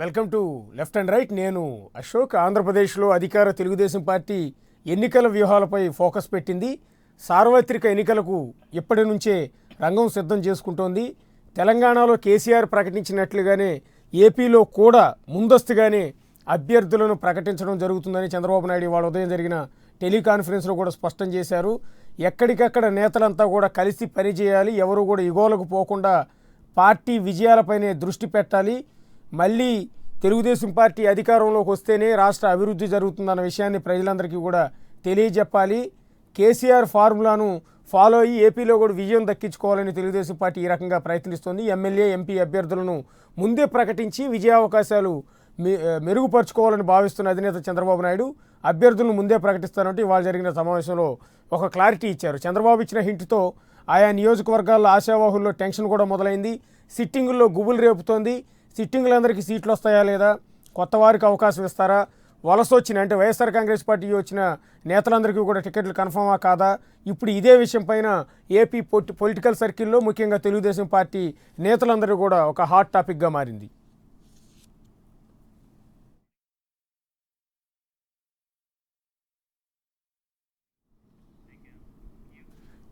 Welcome to left and right. నేను అశోక్. ఆంధ్రప్రదేశ్లో అధికార తెలుగుదేశం పార్టీ ఎన్నికల వ్యూహాలపై ఫోకస్ పెట్టింది. సార్వత్రిక ఎన్నికలకు ఇప్పటి నుంచే రంగం సిద్ధం చేసుకుంటోంది. తెలంగాణలో కేసీఆర్ ప్రకటించినట్లుగానే ఏపీలో కూడా ముందస్తుగానే అభ్యర్థులను ప్రకటించడం జరుగుతుందని చంద్రబాబు నాయుడు ఇవాళ ఉదయం జరిగిన టెలికాన్ఫరెన్స్లో కూడా స్పష్టం చేశారు. ఎక్కడికక్కడ నేతలంతా కూడా కలిసి పనిచేయాలి, ఎవరు కూడా ఇగోలకు పోకుండా పార్టీ విజయాలపైనే దృష్టి పెట్టాలి, మళ్ళీ తెలుగుదేశం పార్టీ అధికారంలోకి వస్తేనే రాష్ట్ర అభివృద్ధి జరుగుతుందన్న విషయాన్ని ప్రజలందరికీ కూడా తెలియజెప్పాలి. కేసీఆర్ ఫార్ములాను ఫాలో అయ్యి ఏపీలో కూడా విజయం దక్కించుకోవాలని తెలుగుదేశం పార్టీ ఈ రకంగా ప్రయత్నిస్తోంది. ఎమ్మెల్యే ఎంపీ అభ్యర్థులను ముందే ప్రకటించి విజయావకాశాలు మెరుగుపరుచుకోవాలని భావిస్తున్న అధినేత చంద్రబాబు నాయుడు అభ్యర్థులను ముందే ప్రకటిస్తారంటే ఇవాళ జరిగిన సమావేశంలో ఒక క్లారిటీ ఇచ్చారు. చంద్రబాబు ఇచ్చిన హింట్తో ఆయా నియోజకవర్గాల్లో ఆశావాహుల్లో టెన్షన్ కూడా మొదలైంది. సిట్టింగుల్లో గుబులు రేపుతోంది. సిట్టింగులందరికీ సీట్లు వస్తాయా లేదా, కొత్త వారికి అవకాశం ఇస్తారా, వలస వచ్చిన అంటే వైఎస్ఆర్ కాంగ్రెస్ పార్టీ వచ్చిన నేతలందరికీ కూడా టికెట్లు కన్ఫర్మా కాదా, ఇప్పుడు ఇదే విషయం పైన ఏపీ పొలిటికల్ సర్కిల్లో ముఖ్యంగా తెలుగుదేశం పార్టీ నేతలందరూ కూడా ఒక హాట్ టాపిక్గా మారింది.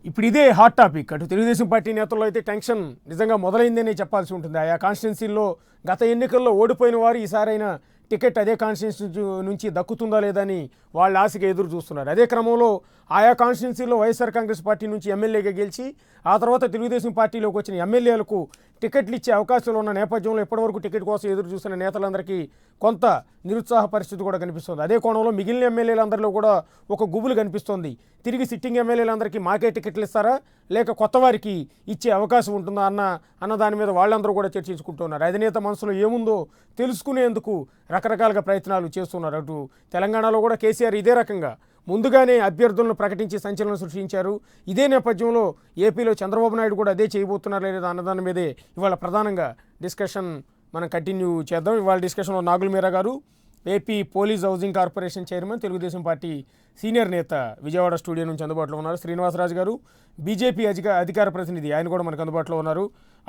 ఇప్పుడు ఇదే హాట్ టాపిక్. అటు తెలుగుదేశం పార్టీ నేతల్లో అయితే టెన్షన్ నిజంగా మొదలైందనే చెప్పాల్సి ఉంటుంది. ఆయా కాన్స్టిట్యున్సీల్లో గత ఎన్నికల్లో ఓడిపోయిన వారు ఈసారైనా టికెట్ అదే కాన్స్టిట్యున్సీ నుంచి దక్కుతుందా లేదా అని వాళ్ళ ఆశగా ఎదురు చూస్తున్నారు. అదే క్రమంలో ఆయా కాన్స్టిట్యున్సీల్లో వైఎస్ఆర్ కాంగ్రెస్ పార్టీ నుంచి ఎమ్మెల్యేగా గెలిచి ఆ తర్వాత తెలుగుదేశం పార్టీలోకి వచ్చిన ఎమ్మెల్యేలకు టికెట్లు ఇచ్చే అవకాశాలు ఉన్న నేపథ్యంలో ఇప్పటివరకు టికెట్ కోసం ఎదురు చూసిన నేతలందరికీ కొంత నిరుత్సాహ పరిస్థితి కూడా కనిపిస్తుంది. అదే కోణంలో మిగిలిన ఎమ్మెల్యేలందరిలో కూడా ఒక గుబులు కనిపిస్తోంది. తిరిగి సిట్టింగ్ ఎమ్మెల్యేలందరికీ మాకే టికెట్లు ఇస్తారా లేక కొత్త వారికి ఇచ్చే అవకాశం ఉంటుందా అన్న దాని మీద వాళ్ళందరూ కూడా చర్చించుకుంటున్నారు. అధినేత మనసులో ఏముందో తెలుసుకునేందుకు రకరకాలుగా ప్రయత్నాలు చేస్తున్నారు. అటు తెలంగాణలో కూడా కేసీఆర్ ఇదే రకంగా ముందుగానే అభ్యర్థులను ప్రకటించి సంచలనం సృష్టించారు. ఇదే నేపథ్యంలో ఏపీలో చంద్రబాబు నాయుడు కూడా అదే చేయబోతున్నారు లేదా అన్నదాని మీదే ఇవాళ ప్రధానంగా డిస్కషన్ మనం కంటిన్యూ చేద్దాం. ఇవాళ డిస్కషన్లో నాగుల్ మీరా గారు, AP police housing corporation chairman, Telugu Desam party senior నేత విజయవాడ స్టూడియో నుంచి అందుబాటులో ఉన్నారు. శ్రీనివాసరాజు గారు, బీజేపీ అధికార ప్రతినిధి, ఆయన కూడా మనకు అందుబాటులో ఉన్నారు.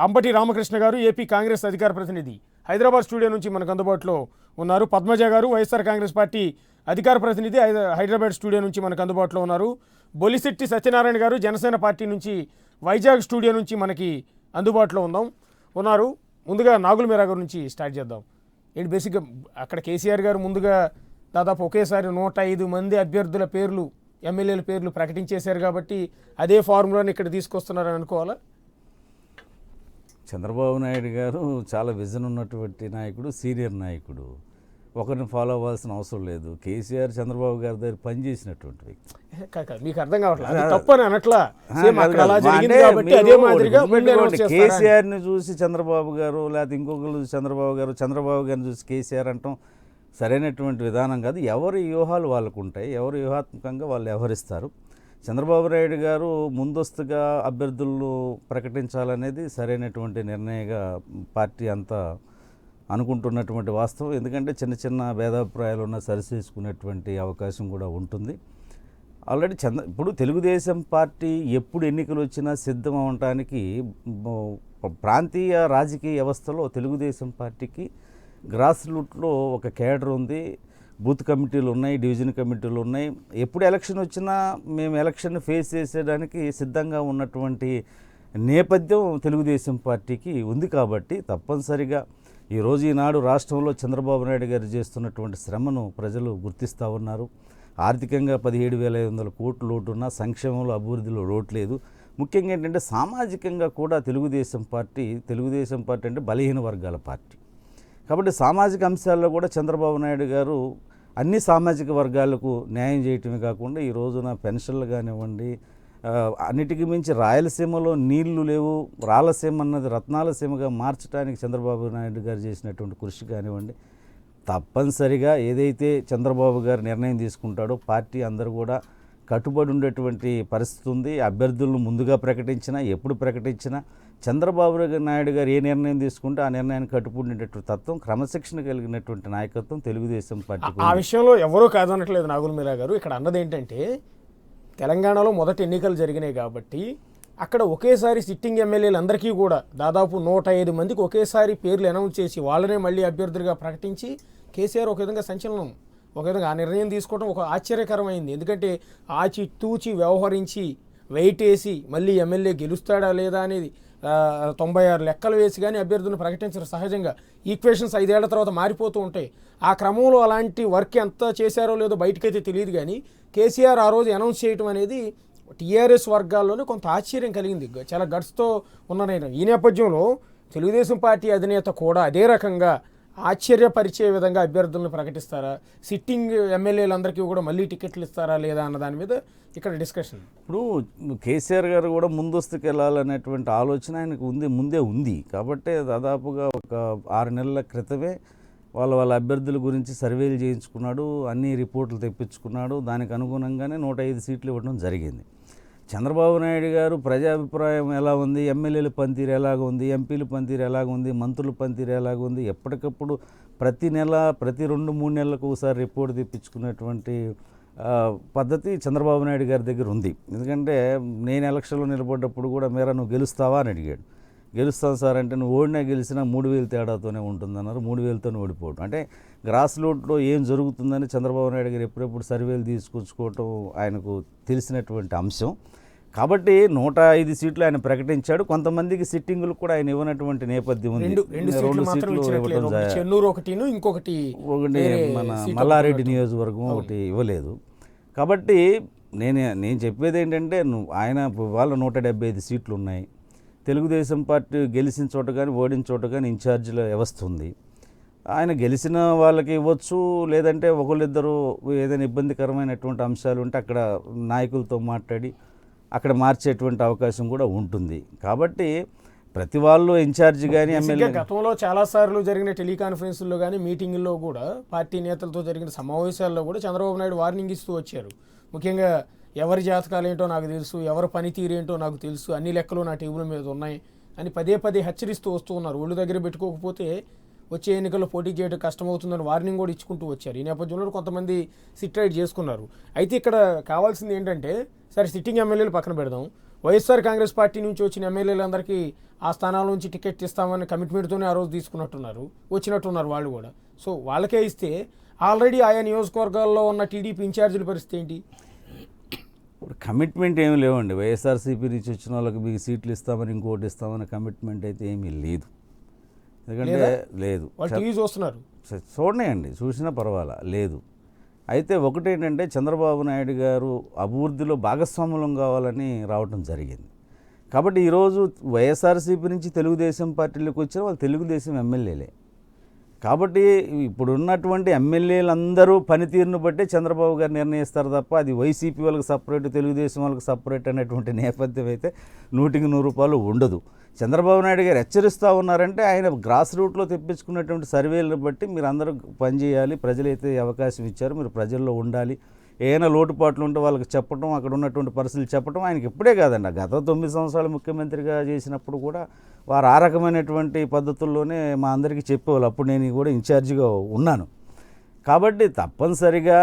అంబటి రామకృష్ణ గారు, ఏపీ కాంగ్రెస్ అధికార ప్రతినిధి, హైదరాబాద్ స్టూడియో నుంచి మనకు అందుబాటులో ఉన్నారు. పద్మజ గారు, వైఎస్ఆర్ కాంగ్రెస్ పార్టీ అధికార ప్రతినిధి, హైదరాబాద్ స్టూడియో నుంచి మనకు అందుబాటులో ఉన్నారు. బొలిశెట్టి సత్యనారాయణ గారు, జనసేన పార్టీ నుంచి వైజాగ్ స్టూడియో నుంచి మనకి అందుబాటులో ఉన్నారు. ముందుగా నాగుల్ మీరా గారి నుంచి స్టార్ట్ చేద్దాం. ఏంటి బేసిక్గా అక్కడ కేసీఆర్ గారు ముందుగా దాదాపు ఒకేసారి 105 మంది అభ్యర్థుల పేర్లు, ఎమ్మెల్యేల పేర్లు ప్రకటించేశారు కాబట్టి అదే ఫార్ములాని ఇక్కడ తీసుకొస్తున్నారని అనుకోవాలా? చంద్రబాబు నాయుడు గారు చాలా విజన్ ఉన్నటువంటి నాయకుడు, సీనియర్ నాయకుడు, ఒకరిని ఫాలో అవ్వాల్సిన అవసరం లేదు. కేసీఆర్ చంద్రబాబు గారి దగ్గర పనిచేసినటువంటి వ్యక్తి. మీకు అర్థం కావట్లేదు, తప్పని అనట్లా. కేసీఆర్ని చూసి చంద్రబాబు గారు లేకపోతే ఇంకొకరు చూసి చంద్రబాబు గారిని చూసి కేసీఆర్ అంటాం సరైనటువంటి విధానం కాదు. ఎవరి వ్యూహాలు వాళ్ళకు ఉంటాయి, ఎవరు వ్యూహాత్మకంగా వాళ్ళు వ్యవహరిస్తారు. చంద్రబాబు నాయుడు గారు ముందస్తుగా అభ్యర్థులను ప్రకటించాలనేది సరైనటువంటి నిర్ణయంగా పార్టీ అంతా అనుకుంటున్నటువంటి వాస్తవం. ఎందుకంటే చిన్న చిన్న భేదాభిప్రాయాలు ఉన్న సరిచేసుకునేటువంటి అవకాశం కూడా ఉంటుంది. ఆల్రెడీ ఇప్పుడు తెలుగుదేశం పార్టీ ఎప్పుడు ఎన్నికలు వచ్చినా సిద్ధం అవటానికి ప్రాంతీయ రాజకీయ వ్యవస్థలో తెలుగుదేశం పార్టీకి గ్రాస్ రూట్లో ఒక కేడర్ ఉంది, బూత్ కమిటీలు ఉన్నాయి, డివిజన్ కమిటీలు ఉన్నాయి. ఎప్పుడు ఎలక్షన్ వచ్చినా మేము ఎలక్షన్ ఫేస్ చేసేయడానికి సిద్ధంగా ఉన్నటువంటి నేపథ్యం తెలుగుదేశం పార్టీకి ఉంది. కాబట్టి తప్పనిసరిగా ఈనాడు రాష్ట్రంలో చంద్రబాబు నాయుడు గారు చేస్తున్నటువంటి శ్రమను ప్రజలు గుర్తిస్తూ ఉన్నారు. ఆర్థికంగా 17,500 కోట్ల లోటు ఉన్నా సంక్షేమంలో అభివృద్ధిలో లోటు లేదు. ముఖ్యంగా ఏంటంటే సామాజికంగా కూడా తెలుగుదేశం పార్టీ అంటే బలహీన వర్గాల పార్టీ కాబట్టి సామాజిక అంశాల్లో కూడా చంద్రబాబు నాయుడు గారు అన్ని సామాజిక వర్గాలకు న్యాయం చేయటమే కాకుండా ఈ రోజున పెన్షన్లు కానివ్వండి, అన్నిటికీ మించి రాయలసీమలో నీళ్లు లేవు, రాయలసీమ అన్నది రత్నాలసీమగా మార్చడానికి చంద్రబాబు నాయుడు గారు చేసినటువంటి కృషి కానివ్వండి, తప్పనిసరిగా ఏదైతే చంద్రబాబు గారు నిర్ణయం తీసుకుంటాడో పార్టీ అందరూ కూడా కట్టుబడి ఉండేటువంటి పరిస్థితి ఉంది. అభ్యర్థులను ముందుగా ప్రకటించినా ఎప్పుడు ప్రకటించినా చంద్రబాబు నాయుడు గారు ఏ నిర్ణయం తీసుకుంటే ఆ నిర్ణయానికి కట్టుబడినటువంటి తత్వం, క్రమశిక్షణ కలిగినటువంటి నాయకత్వం తెలుగుదేశం పార్టీ. ఆ విషయంలో ఎవరూ కాదనట్లేదు నాగుల్ మీరా గారు. ఇక్కడ అన్నది ఏంటంటే తెలంగాణలో మొదటి ఎన్నికలు జరిగినాయి కాబట్టి అక్కడ ఒకేసారి సిట్టింగ్ ఎమ్మెల్యేలు అందరికీ కూడా దాదాపు 105 మందికి ఒకేసారి పేర్లు అనౌన్స్ చేసి వాళ్ళనే మళ్ళీ అభ్యర్థులుగా ప్రకటించి కేసీఆర్ ఒక విధంగా సంచలనం, ఒక విధంగా ఆ నిర్ణయం తీసుకోవడం ఒక ఆశ్చర్యకరమైంది. ఎందుకంటే ఆచి తూచి వ్యవహరించి వెయిట్ వేసి మళ్ళీ ఎమ్మెల్యే గెలుస్తాడా లేదా అనేది 96 లెక్కలు వేసి కానీ అభ్యర్థులను ప్రకటించరు. సహజంగా ఈక్వేషన్స్ 5 ఏళ్ల తర్వాత మారిపోతూ ఉంటాయి. ఆ క్రమంలో అలాంటి వర్క్ ఎంత చేశారో లేదో బయటకైతే తెలియదు, కానీ కేసీఆర్ ఆ రోజు అనౌన్స్ చేయడం అనేది టీఆర్ఎస్ వర్గాల్లోనే కొంత ఆశ్చర్యం కలిగింది. చాలా గట్స్తో ఉన్నారైనా. ఈ నేపథ్యంలో తెలుగుదేశం పార్టీ అధినేత కూడా అదే రకంగా ఆశ్చర్యపరిచే విధంగా అభ్యర్థులను ప్రకటిస్తారా, సిట్టింగ్ ఎమ్మెల్యేలందరికీ కూడా మళ్ళీ టికెట్లు ఇస్తారా లేదా అన్న దాని మీద ఇక్కడ డిస్కషన్. ఇప్పుడు కేసీఆర్ గారు కూడా ముందస్తుకు వెళ్ళాలనేటువంటి ఆలోచన ఆయనకు ముందే ఉంది. కాబట్టి దాదాపుగా ఒక 6 నెలల క్రితమే వాళ్ళ అభ్యర్థుల గురించి సర్వేలు చేయించుకున్నాడు, అన్ని రిపోర్ట్లు తెప్పించుకున్నాడు. దానికి అనుగుణంగానే 105 సీట్లు ఇవ్వడం జరిగింది. చంద్రబాబు నాయుడు గారు ప్రజాభిప్రాయం ఎలా ఉంది, ఎమ్మెల్యేల పనితీరు ఎలాగ ఉంది, ఎంపీల పనితీరు ఎలాగ ఉంది, మంత్రుల పనితీరు ఎలాగ ఉంది, ఎప్పటికప్పుడు ప్రతి నెల ప్రతి 2-3 నెలలకు ఒకసారి రిపోర్ట్ తెప్పించుకునేటువంటి పద్ధతి చంద్రబాబు నాయుడు గారి దగ్గర ఉంది. ఎందుకంటే నేను ఎలక్షన్లో నిలబడ్డప్పుడు కూడా మేరా నువ్వు గెలుస్తావా అని అడిగాడు. గెలుస్తాను సార్ అంటే, నువ్వు ఓడినా గెలిచినా 3000 తేడాతోనే ఉంటుందన్నారు. 3000తోనే ఓడిపోవడం అంటే గ్రాస్ రూట్లో ఏం జరుగుతుందని చంద్రబాబు నాయుడు గారు ఎప్పుడెప్పుడు సర్వేలు తీసుకొచ్చుకోవటం ఆయనకు తెలిసినటువంటి అంశం. కాబట్టి 105 సీట్లు ఆయన ప్రకటించాడు. కొంతమందికి సిట్టింగులు కూడా ఆయన ఇవ్వనటువంటి నేపథ్యం ఉంది. 2 సీట్లు ఇవ్వటం, చెన్నూరు ఒకటి, ఇంకొకటి మన మల్లారెడ్డి నియోజకవర్గం ఒకటి ఇవ్వలేదు. కాబట్టి నేను చెప్పేది ఏంటంటే, ఆయన వాళ్ళ 175 సీట్లు ఉన్నాయి. తెలుగుదేశం పార్టీ గెలిచిన చోట కానీ ఓడిన చోట కానీ ఇన్ఛార్జీల వ్యవస్థ ఉంది. ఆయన గెలిచిన వాళ్ళకి ఇవ్వచ్చు, లేదంటే ఒకళ్ళిద్దరు ఏదైనా ఇబ్బందికరమైనటువంటి అంశాలు ఉంటే అక్కడ నాయకులతో మాట్లాడి అక్కడ మార్చేటువంటి అవకాశం కూడా ఉంటుంది. కాబట్టి ప్రతి వాళ్ళు ఇన్ఛార్జ్ కానీ ఎమ్మెల్యే గతంలో చాలాసార్లు జరిగిన టెలికాన్ఫరెన్స్లో కానీ మీటింగుల్లో కూడా పార్టీ నేతలతో జరిగిన సమావేశాల్లో కూడా చంద్రబాబు నాయుడు వార్నింగ్ ఇస్తూ వచ్చారు. ముఖ్యంగా ఎవరి జాతకాలు ఏంటో నాకు తెలుసు, ఎవరి పనితీరు ఏంటో నాకు తెలుసు, అన్ని లెక్కలు నా టేబుల్ మీద ఉన్నాయి అని పదే హెచ్చరిస్తూ వస్తూ ఉన్నారు. ఒళ్ళు దగ్గర పెట్టుకోకపోతే వచ్చే ఎన్నికల్లో పోటీ చేయడం కష్టమవుతుందని వార్నింగ్ కూడా ఇచ్చుకుంటూ వచ్చారు. ఈ నేపథ్యంలో కొంతమంది సిట్ రైట్ చేసుకున్నారు. అయితే ఇక్కడ కావాల్సింది ఏంటంటే, సరే సిట్టింగ్ ఎమ్మెల్యేలు పక్కన పెడదాం, వైఎస్ఆర్ కాంగ్రెస్ పార్టీ నుంచి వచ్చిన ఎమ్మెల్యేలందరికీ ఆ స్థానాల నుంచి టికెట్ ఇస్తామని కమిట్మెంట్తోనే ఆ రోజు వచ్చినట్టున్నారు వాళ్ళు కూడా. సో వాళ్ళకే ఇస్తే ఆల్రెడీ ఆయా నియోజకవర్గాల్లో ఉన్న టీడీపీ ఇన్ఛార్జీల పరిస్థితి ఏంటి? కమిట్మెంట్ ఏమీ లేవండి. వైఎస్ఆర్సీపీ నుంచి వచ్చిన వాళ్ళకి మీకు సీట్లు ఇస్తామని ఇంకోటి ఇస్తామని కమిట్మెంట్ అయితే ఏమీ లేదు. ఎందుకంటే లేదు, టీవీ చూస్తున్నారు, చూడనేయండి, చూసినా పర్వాలా లేదు. అయితే ఒకటేంటంటే, చంద్రబాబు నాయుడు గారు అభివృద్ధిలో భాగస్వాములం కావాలని రావటం జరిగింది. కాబట్టి ఈరోజు వైఎస్ఆర్సీపీ నుంచి తెలుగుదేశం పార్టీలోకి వచ్చిన వాళ్ళు తెలుగుదేశం ఎమ్మెల్యేలే. కాబట్టి ఇప్పుడున్నటువంటి ఎమ్మెల్యేలందరూ పనితీరును బట్టి చంద్రబాబు గారు నిర్ణయిస్తారు తప్ప అది వైసీపీ వాళ్ళకి సపరేట్, తెలుగుదేశం వాళ్ళకి సపరేట్ అనేటువంటి నేపథ్యం అయితే 100కి 100 రూపాయలు ఉండదు. చంద్రబాబు నాయుడు గారు హెచ్చరిస్తూ ఉన్నారంటే, ఆయన గ్రాస్ రూట్లో తెప్పించుకున్నటువంటి సర్వేలను బట్టి మీరు అందరూ పనిచేయాలి, ప్రజలైతే అవకాశం ఇచ్చారు, మీరు ప్రజల్లో ఉండాలి, ఏమైనా లోటుపాట్లు ఉంటే వాళ్ళకి చెప్పడం, అక్కడ ఉన్నటువంటి పరిస్థితులు చెప్పడం ఆయనకి ఇప్పుడే కాదండి, గత 9 సంవత్సరాలు ముఖ్యమంత్రిగా చేసినప్పుడు కూడా వారు ఆ రకమైనటువంటి పద్ధతుల్లోనే మా అందరికీ చెప్పేవాళ్ళు. అప్పుడు నేను కూడా ఇన్ఛార్జిగా ఉన్నాను. కాబట్టి తప్పనిసరిగా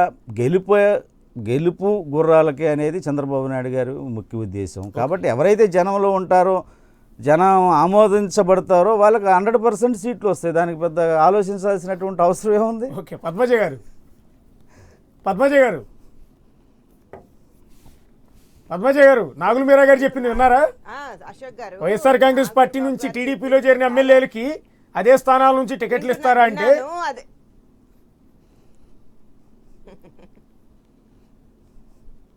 గెలుపు గుర్రాలకే అనేది చంద్రబాబు నాయుడు గారు ముఖ్య ఉద్దేశం. కాబట్టి ఎవరైతే జనంలో ఉంటారో, జనం ఆమోదించబడతారో వాళ్ళకి 100% సీట్లు వస్తాయి. దానికి పెద్ద ఆలోచించాల్సినటువంటి అవసరం ఏముంది? ఓకే, పద్మజ గారు నాగుల మీరా గారు చెప్పింది విన్నారా? అశోక్ గారు, వైఎస్ఆర్ కాంగ్రెస్ పార్టీ నుంచి టీడీపీలో చేరిన ఎమ్మెల్యేలకి అదే స్థానాల నుంచి టికెట్లు ఇస్తారా అంటే,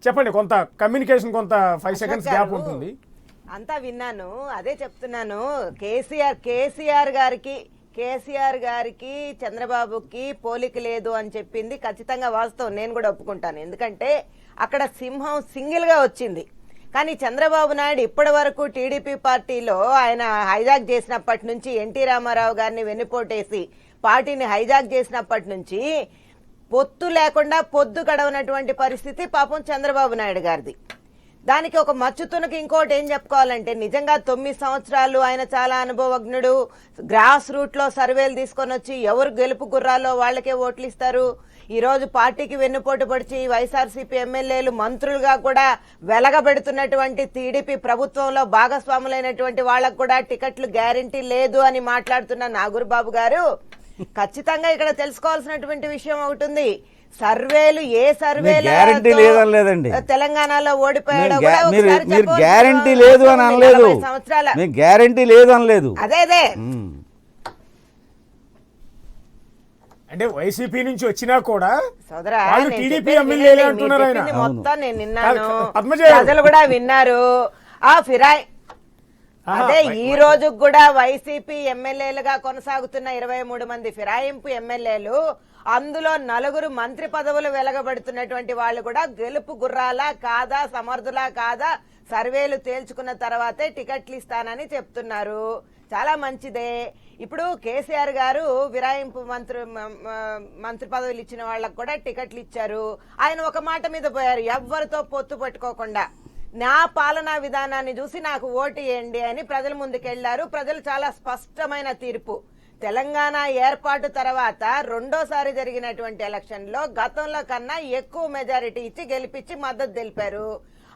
చెప్పండి, కొంత కమ్యూనికేషన్, కొంత 5 సెకండ్స్ గ్యాప్ ఉంటుంది. అంతా విన్నాను, అదే చెప్తున్నాను. కేసీఆర్ గారికి చంద్రబాబుకి పోలిక లేదు అని చెప్పింది ఖచ్చితంగా వాస్తవం, నేను కూడా ఒప్పుకుంటాను. ఎందుకంటే అక్కడ సింహం సింగిల్గా వచ్చింది. కానీ చంద్రబాబు నాయుడు ఇప్పటి వరకు టీడీపీ పార్టీలో ఆయన హైజాక్ చేసినప్పటి నుంచి, ఎన్టీ రామారావు గారిని వెన్నుపోటేసి పార్టీని హైజాక్ చేసినప్పటి నుంచి పొత్తు లేకుండా పొద్దు గడవనటువంటి పరిస్థితి పాపం చంద్రబాబు నాయుడు గారిది. దానికి ఒక మచ్చుతునకి ఇంకోటి ఏం చెప్పుకోవాలంటే, నిజంగా 9 సంవత్సరాలు ఆయన చాలా అనుభవజ్ఞుడు. గ్రాస్ రూట్ లో సర్వేలు తీసుకొని వచ్చి ఎవరు గెలుపు గుర్రాలో వాళ్ళకే ఓట్లు ఇస్తారు. ఈ రోజు పార్టీకి వెన్నుపోటు పొడిచి వైఎస్ఆర్సీపీ ఎమ్మెల్యేలు మంత్రులుగా కూడా వెలగబెడుతున్నటువంటి టీడీపీ ప్రభుత్వంలో భాగస్వాములైనటువంటి వాళ్ళకు కూడా టికెట్లు గ్యారంటీ లేదు అని మాట్లాడుతున్న నాగూర్బాబు గారు, ఖచ్చితంగా ఇక్కడ తెలుసుకోవాల్సినటువంటి విషయం ఒకటి ఉంది. సర్వేలు ఏ సర్వేలు గ్యారంటీ లేదని లేదండి. తెలంగాణలో ఓడిపోయాడో మీరు కూడా ఒకసారి మీరు చెప్పవచ్చు. గ్యారంటీ లేదు అని అనలేదు. 40 సంవత్సరాల మీరు గ్యారంటీ లేదు అనలేదు. అదే అంటే వైసీపీ నుంచి వచ్చినా కూడా సోదరా, వాళ్ళు నేను టీడీపీ చెప్పేది ఎమ్మెల్యేలే వినండి. అంటున్నారు మీరు ఆయన. చెప్పింది మొత్తం నేను విన్నాను, పద్మజ ప్రజలు కూడా విన్నారు. ఆ ఫిరాయి అదే ఈ రోజు కూడా వైసీపీ ఎమ్మెల్యేలుగా కొనసాగుతున్న 23 మంది ఫిరాయింపు ఎమ్మెల్యేలు, అందులో 4 మంత్రి పదవులు వెలగబడుతున్నటువంటి వాళ్ళు కూడా గెలుపు గుర్రాలా కాదా, సమర్థులా కాదా సర్వేలు తేల్చుకున్న తర్వాతే టికెట్లు ఇస్తానని చెప్తున్నారు. చాలా మంచిదే. ఇప్పుడు కేసీఆర్ గారు విరాయింపు మంత్రి పదవులు ఇచ్చిన వాళ్ళకు కూడా టికెట్లు ఇచ్చారు. ఆయన ఒక మాట మీద పోయారు, ఎవ్వరితో పొత్తు పెట్టుకోకుండా నా పాలనా విధానాన్ని చూసి నాకు ఓటు వేయండి అని ప్రజల ముందుకెళ్లారు. ప్రజలు చాలా స్పష్టమైన తీర్పు. తెలంగాణ ఏర్పాటు తర్వాత రెండోసారి జరిగినటువంటి ఎలక్షన్ లో గతంలో కన్నా ఎక్కువ మెజారిటీ ఇచ్చి గెలిపించి మద్దతు తెలిపారు.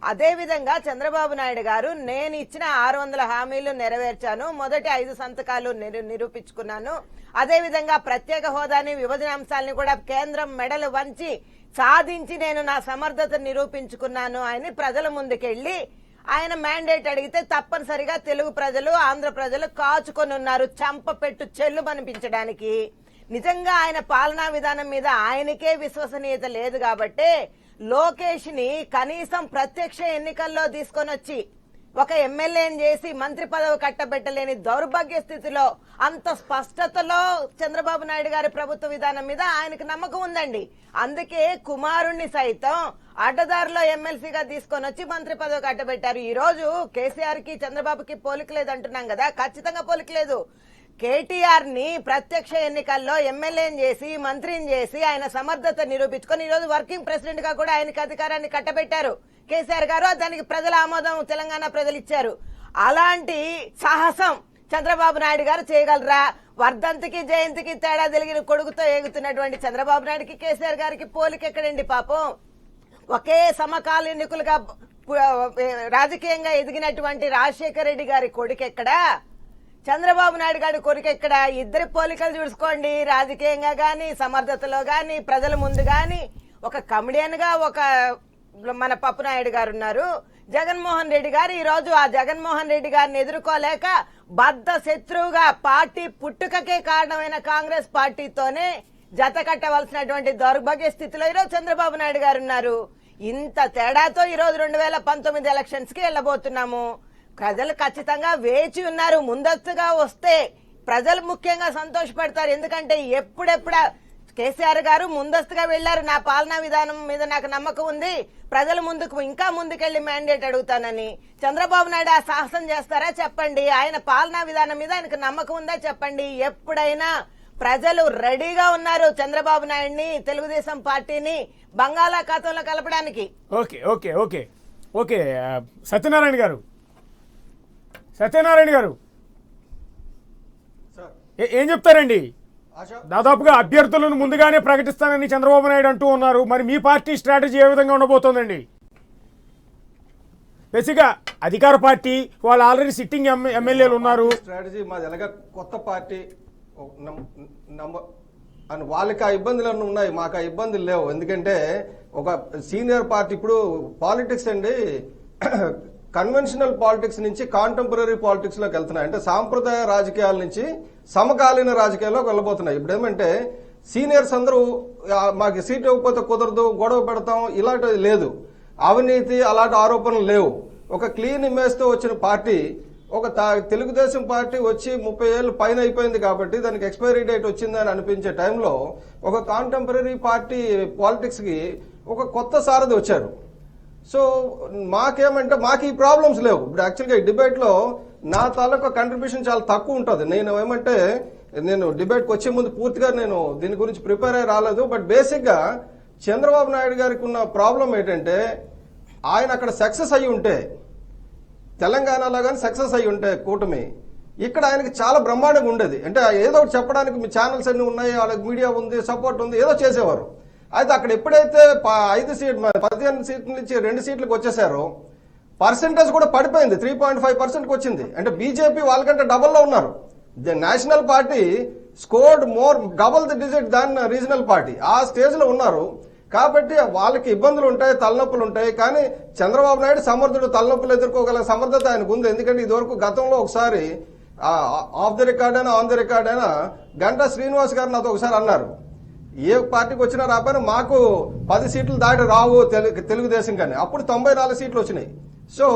అదే విధంగా చంద్రబాబు నాయుడు గారు, నేను ఇచ్చిన 600 హామీలు నెరవేర్చాను, మొదటి 5 సంతకాలు నిరూపించుకున్నాను, అదే విధంగా ప్రత్యేక హోదాని విభజన అంశాలని కూడా కేంద్రం మెడలు వంచి సాధించి నేను నా సమర్థత నిరూపించుకున్నాను అని ప్రజల ముందుకెళ్లి ఆయన మ్యాండేట్ అడిగితే తప్పనిసరిగా తెలుగు ప్రజలు, ఆంధ్ర ప్రజలు కాచుకొని ఉన్నారు చంపపెట్టు చెల్లు అనిపించడానికి. నిజంగా ఆయన పాలనా విధానం మీద ఆయనకే విశ్వసనీయత లేదు కాబట్టి లోకేష్ ని కనీసం ప్రత్యక్ష ఎన్నికల్లో తీసుకొని వచ్చి ఒక ఎమ్మెల్యేని చేసి మంత్రి పదవి కట్టబెట్టలేని దౌర్భాగ్య స్థితిలో అంత స్పష్టతలో చంద్రబాబు నాయుడు గారి ప్రభుత్వ విధానం మీద ఆయనకు నమ్మకం ఉందండి. అందుకే కుమారుణ్ణి సైతం అడ్డదారిలో ఎమ్మెల్సీగా తీసుకొని వచ్చి మంత్రి పదవి కట్టబెట్టారు. ఈ రోజు కేసీఆర్ కి చంద్రబాబుకి పోలిక లేదు అంటున్నాం కదా, ఖచ్చితంగా పోలిక లేదు. కేటీఆర్ ని ప్రత్యక్ష ఎన్నికల్లో ఎమ్మెల్యేని చేసి మంత్రిని చేసి ఆయన సమర్థత నిరూపించుకొని ఈ రోజు వర్కింగ్ ప్రెసిడెంట్ గా కూడా ఆయనకి అధికారాన్ని కట్టబెట్టారు కేసీఆర్ గారు. దానికి ప్రజల ఆమోదం తెలంగాణ ప్రజలు ఇచ్చారు. అలాంటి సాహసం చంద్రబాబు నాయుడు గారు చేయగలరా? వర్ధంతికి జయంతికి తేడా తెలిగిన కొడుకుతో ఎగుతున్నటువంటి చంద్రబాబు నాయుడుకి కేసీఆర్ గారికి పోలిక ఎక్కడండి పాపం? ఒకే సమకాలీనికులుగా రాజకీయంగా ఎదిగినటువంటి రాజశేఖర రెడ్డి గారి కొడుకు ఎక్కడా, చంద్రబాబు నాయుడు గారి కొడుకు ఎక్కడ? ఇద్దరి పోలికలు చూసుకోండి, రాజకీయంగా గాని సమర్థతలో గాని ప్రజల ముందు గాని. ఒక కమెడియన్ గా ఒక మన పప్పు నాయుడు గారు ఉన్నారు, జగన్మోహన్ రెడ్డి గారు. ఈ రోజు ఆ జగన్మోహన్ రెడ్డి గారిని ఎదుర్కోలేక బద్ద శత్రువుగా పార్టీ పుట్టుకకే కారణమైన కాంగ్రెస్ పార్టీతోనే జత కట్టవలసినటువంటి దౌర్భాగ్య స్థితిలో ఈరోజు చంద్రబాబు నాయుడు గారు ఉన్నారు. ఇంత తేడాతో ఈరోజు 2019 ఎలక్షన్స్ కి వెళ్లబోతున్నాము. ప్రజలు ఖచ్చితంగా వేచి ఉన్నారు. ముందస్తుగా వస్తే ప్రజలు ముఖ్యంగా సంతోషపడతారు. ఎందుకంటే ఎప్పుడెప్పుడ కేసీఆర్ గారు ముందస్తుగా వెళ్లారు, నా పాలనా విధానం మీద నాకు నమ్మకం ఉంది, ప్రజల ముందుకు ఇంకా ముందుకెళ్లి మ్యాండేట్ అడుగుతానని. చంద్రబాబు నాయుడు ఆ సాహసం చేస్తారా చెప్పండి? ఆయన పాలనా విధానం మీద ఆయనకు నమ్మకం ఉందా చెప్పండి? ఎప్పుడైనా ప్రజలు రెడీగా ఉన్నారు చంద్రబాబు నాయుడిని, తెలుగుదేశం పార్టీని బంగాళాఖాతంలో కలపడానికి. Okay okay okay okay Satyanarayana గారు, సత్యనారాయణ గారు ఏం చెప్తారండి? దాదాపుగా అభ్యర్థులను ముందుగానే ప్రకటిస్తానని చంద్రబాబు నాయుడు అంటూ ఉన్నారు. మరి మీ పార్టీ స్ట్రాటజీ ఏ విధంగా ఉండబోతోందండి? బేసిక్గా అధికార పార్టీ వాళ్ళు ఆల్రెడీ సిట్టింగ్ ఎమ్మెల్యేలు ఉన్నారు. స్ట్రాటజీ మాది ఎలాగ కొత్త పార్టీ అని వాళ్ళకి ఆ ఇబ్బందులు ఉన్నాయి, మాకు ఆ ఇబ్బందులు లేవు. ఎందుకంటే ఒక సీనియర్ పార్టీ ఇప్పుడు పాలిటిక్స్ అండి కన్వెన్షనల్ పాలిటిక్స్ నుంచి కాంటెంపరీ పాలిటిక్స్ లోకి వెళ్తున్నాయి. అంటే సాంప్రదాయ రాజకీయాల నుంచి సమకాలీన రాజకీయాల్లోకి వెళ్ళబోతున్నాయి. ఇప్పుడు ఏమంటే సీనియర్స్ అందరూ మాకు సీట్ ఇవ్వకపోతే కుదరదు, గొడవ పెడతాం, ఇలాంటిది లేదు. అవినీతి అలాంటి ఆరోపణలు లేవు. ఒక క్లీన్ ఇమేజ్ తో వచ్చిన పార్టీ, ఒక తెలుగుదేశం పార్టీ వచ్చి 30 ఏళ్ళు పైన అయిపోయింది కాబట్టి దానికి ఎక్స్పైరీ డేట్ వచ్చిందని అనిపించే టైంలో ఒక కాంటెంపరీ పార్టీ పాలిటిక్స్ కి ఒక కొత్త సారథి వచ్చారు. సో మాకేమంటే మాకు ఈ ప్రాబ్లమ్స్ లేవు. ఇప్పుడు యాక్చువల్గా ఈ డిబేట్ లో నా తాలూకా కంట్రిబ్యూషన్ చాలా తక్కువ ఉంటుంది. నేను డిబేట్కి వచ్చే ముందు పూర్తిగా నేను దీని గురించి ప్రిపేర్ అయ్యి రాలేదు. బట్ బేసిక్ గా చంద్రబాబు నాయుడు గారికి ఉన్న ప్రాబ్లం ఏంటంటే ఆయన అక్కడ సక్సెస్ అయ్యి ఉంటే, తెలంగాణలో కానీ సక్సెస్ అయ్యి ఉంటే కూటమి, ఇక్కడ ఆయనకి చాలా బ్రహ్మాండంగా ఉండేది. అంటే ఏదో ఒకటి చెప్పడానికి మీ ఛానల్స్ అన్ని ఉన్నాయి, వాళ్ళకి మీడియా ఉంది, సపోర్ట్ ఉంది, ఏదో చేసేవారు. అయితే అక్కడ ఎప్పుడైతే 15 సీట్ల నుంచి 2 సీట్లకు వచ్చేసారో పర్సెంటేజ్ కూడా పడిపోయింది, 3.5%కి వచ్చింది. అంటే బీజేపీ వాళ్ళకంటే డబల్లో ఉన్నారు. The national party scored more double the digit than regional party, ఆ స్టేజ్ లో ఉన్నారు. కాబట్టి వాళ్ళకి ఇబ్బందులు ఉంటాయి, తలనొప్పులు ఉంటాయి. కానీ చంద్రబాబు నాయుడు సమర్థుడు, తలనొప్పులు ఎదుర్కోగల సమర్థత ఆయనకు ఉంది. ఎందుకంటే ఇదివరకు గతంలో ఒకసారి ఆఫ్ ది రికార్డ్ అయినా ఆన్ ది రికార్డ్ అయినా గంటా శ్రీనివాస్ గారు నాతో ఒకసారి అన్నారు, ఏ పార్టీకి వచ్చినా రాబోయినా మాకు 10 సీట్లు దాటి రావు తెలుగుదేశం కానీ. అప్పుడు 94 సీట్లు వచ్చినాయి. సో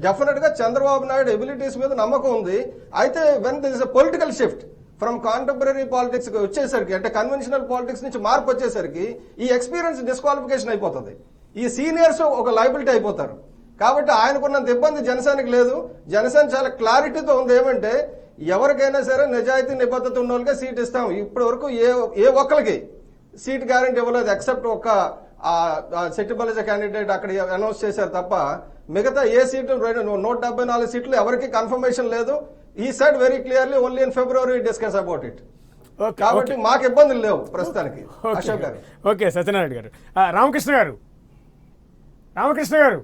డెఫినెట్ గా చంద్రబాబు నాయుడు ఎబిలిటీస్ మీద నమ్మకం ఉంది. అయితే when this a political shift from contemporary politics వచ్చేసరికి, అంటే కన్వెన్షనల్ పాలిటిక్స్ నుంచి మార్పు వచ్చేసరికి ఈ ఎక్స్పీరియన్స్ డిస్క్వాలిఫికేషన్ అయిపోతుంది. ఈ సీనియర్స్ ఒక లైబిలిటీ అయిపోతారు. కాబట్టి ఆయనకున్నంత ఇబ్బంది జనసేనకి లేదు. జనసేన చాలా క్లారిటీతో ఉంది, ఏమంటే ఎవరికైనా సరే నిజాయితీ నిబద్ధత ఉన్న వాళ్ళకే సీట్ ఇస్తాం. ఇప్పటి వరకు ఏ ఒక్కరికి సీట్ గ్యారెంటీ ఇవ్వలేదు, ఎక్సెప్ట్ ఒక సెట్టిబలిజ క్యాండిడేట్ అక్కడ అనౌన్స్ చేశారు తప్ప మిగతా ఏ సీట్లు 174 సీట్లు ఎవరికి కన్ఫర్మేషన్ లేదు. ఈ side very clearly only in February discuss about it. కాబట్టి మాకు ఇబ్బందులు లేవు ప్రస్తుతానికి. అశోక్ గారు. ఓకే, సత్యనారాయణ గారు. రామకృష్ణ గారు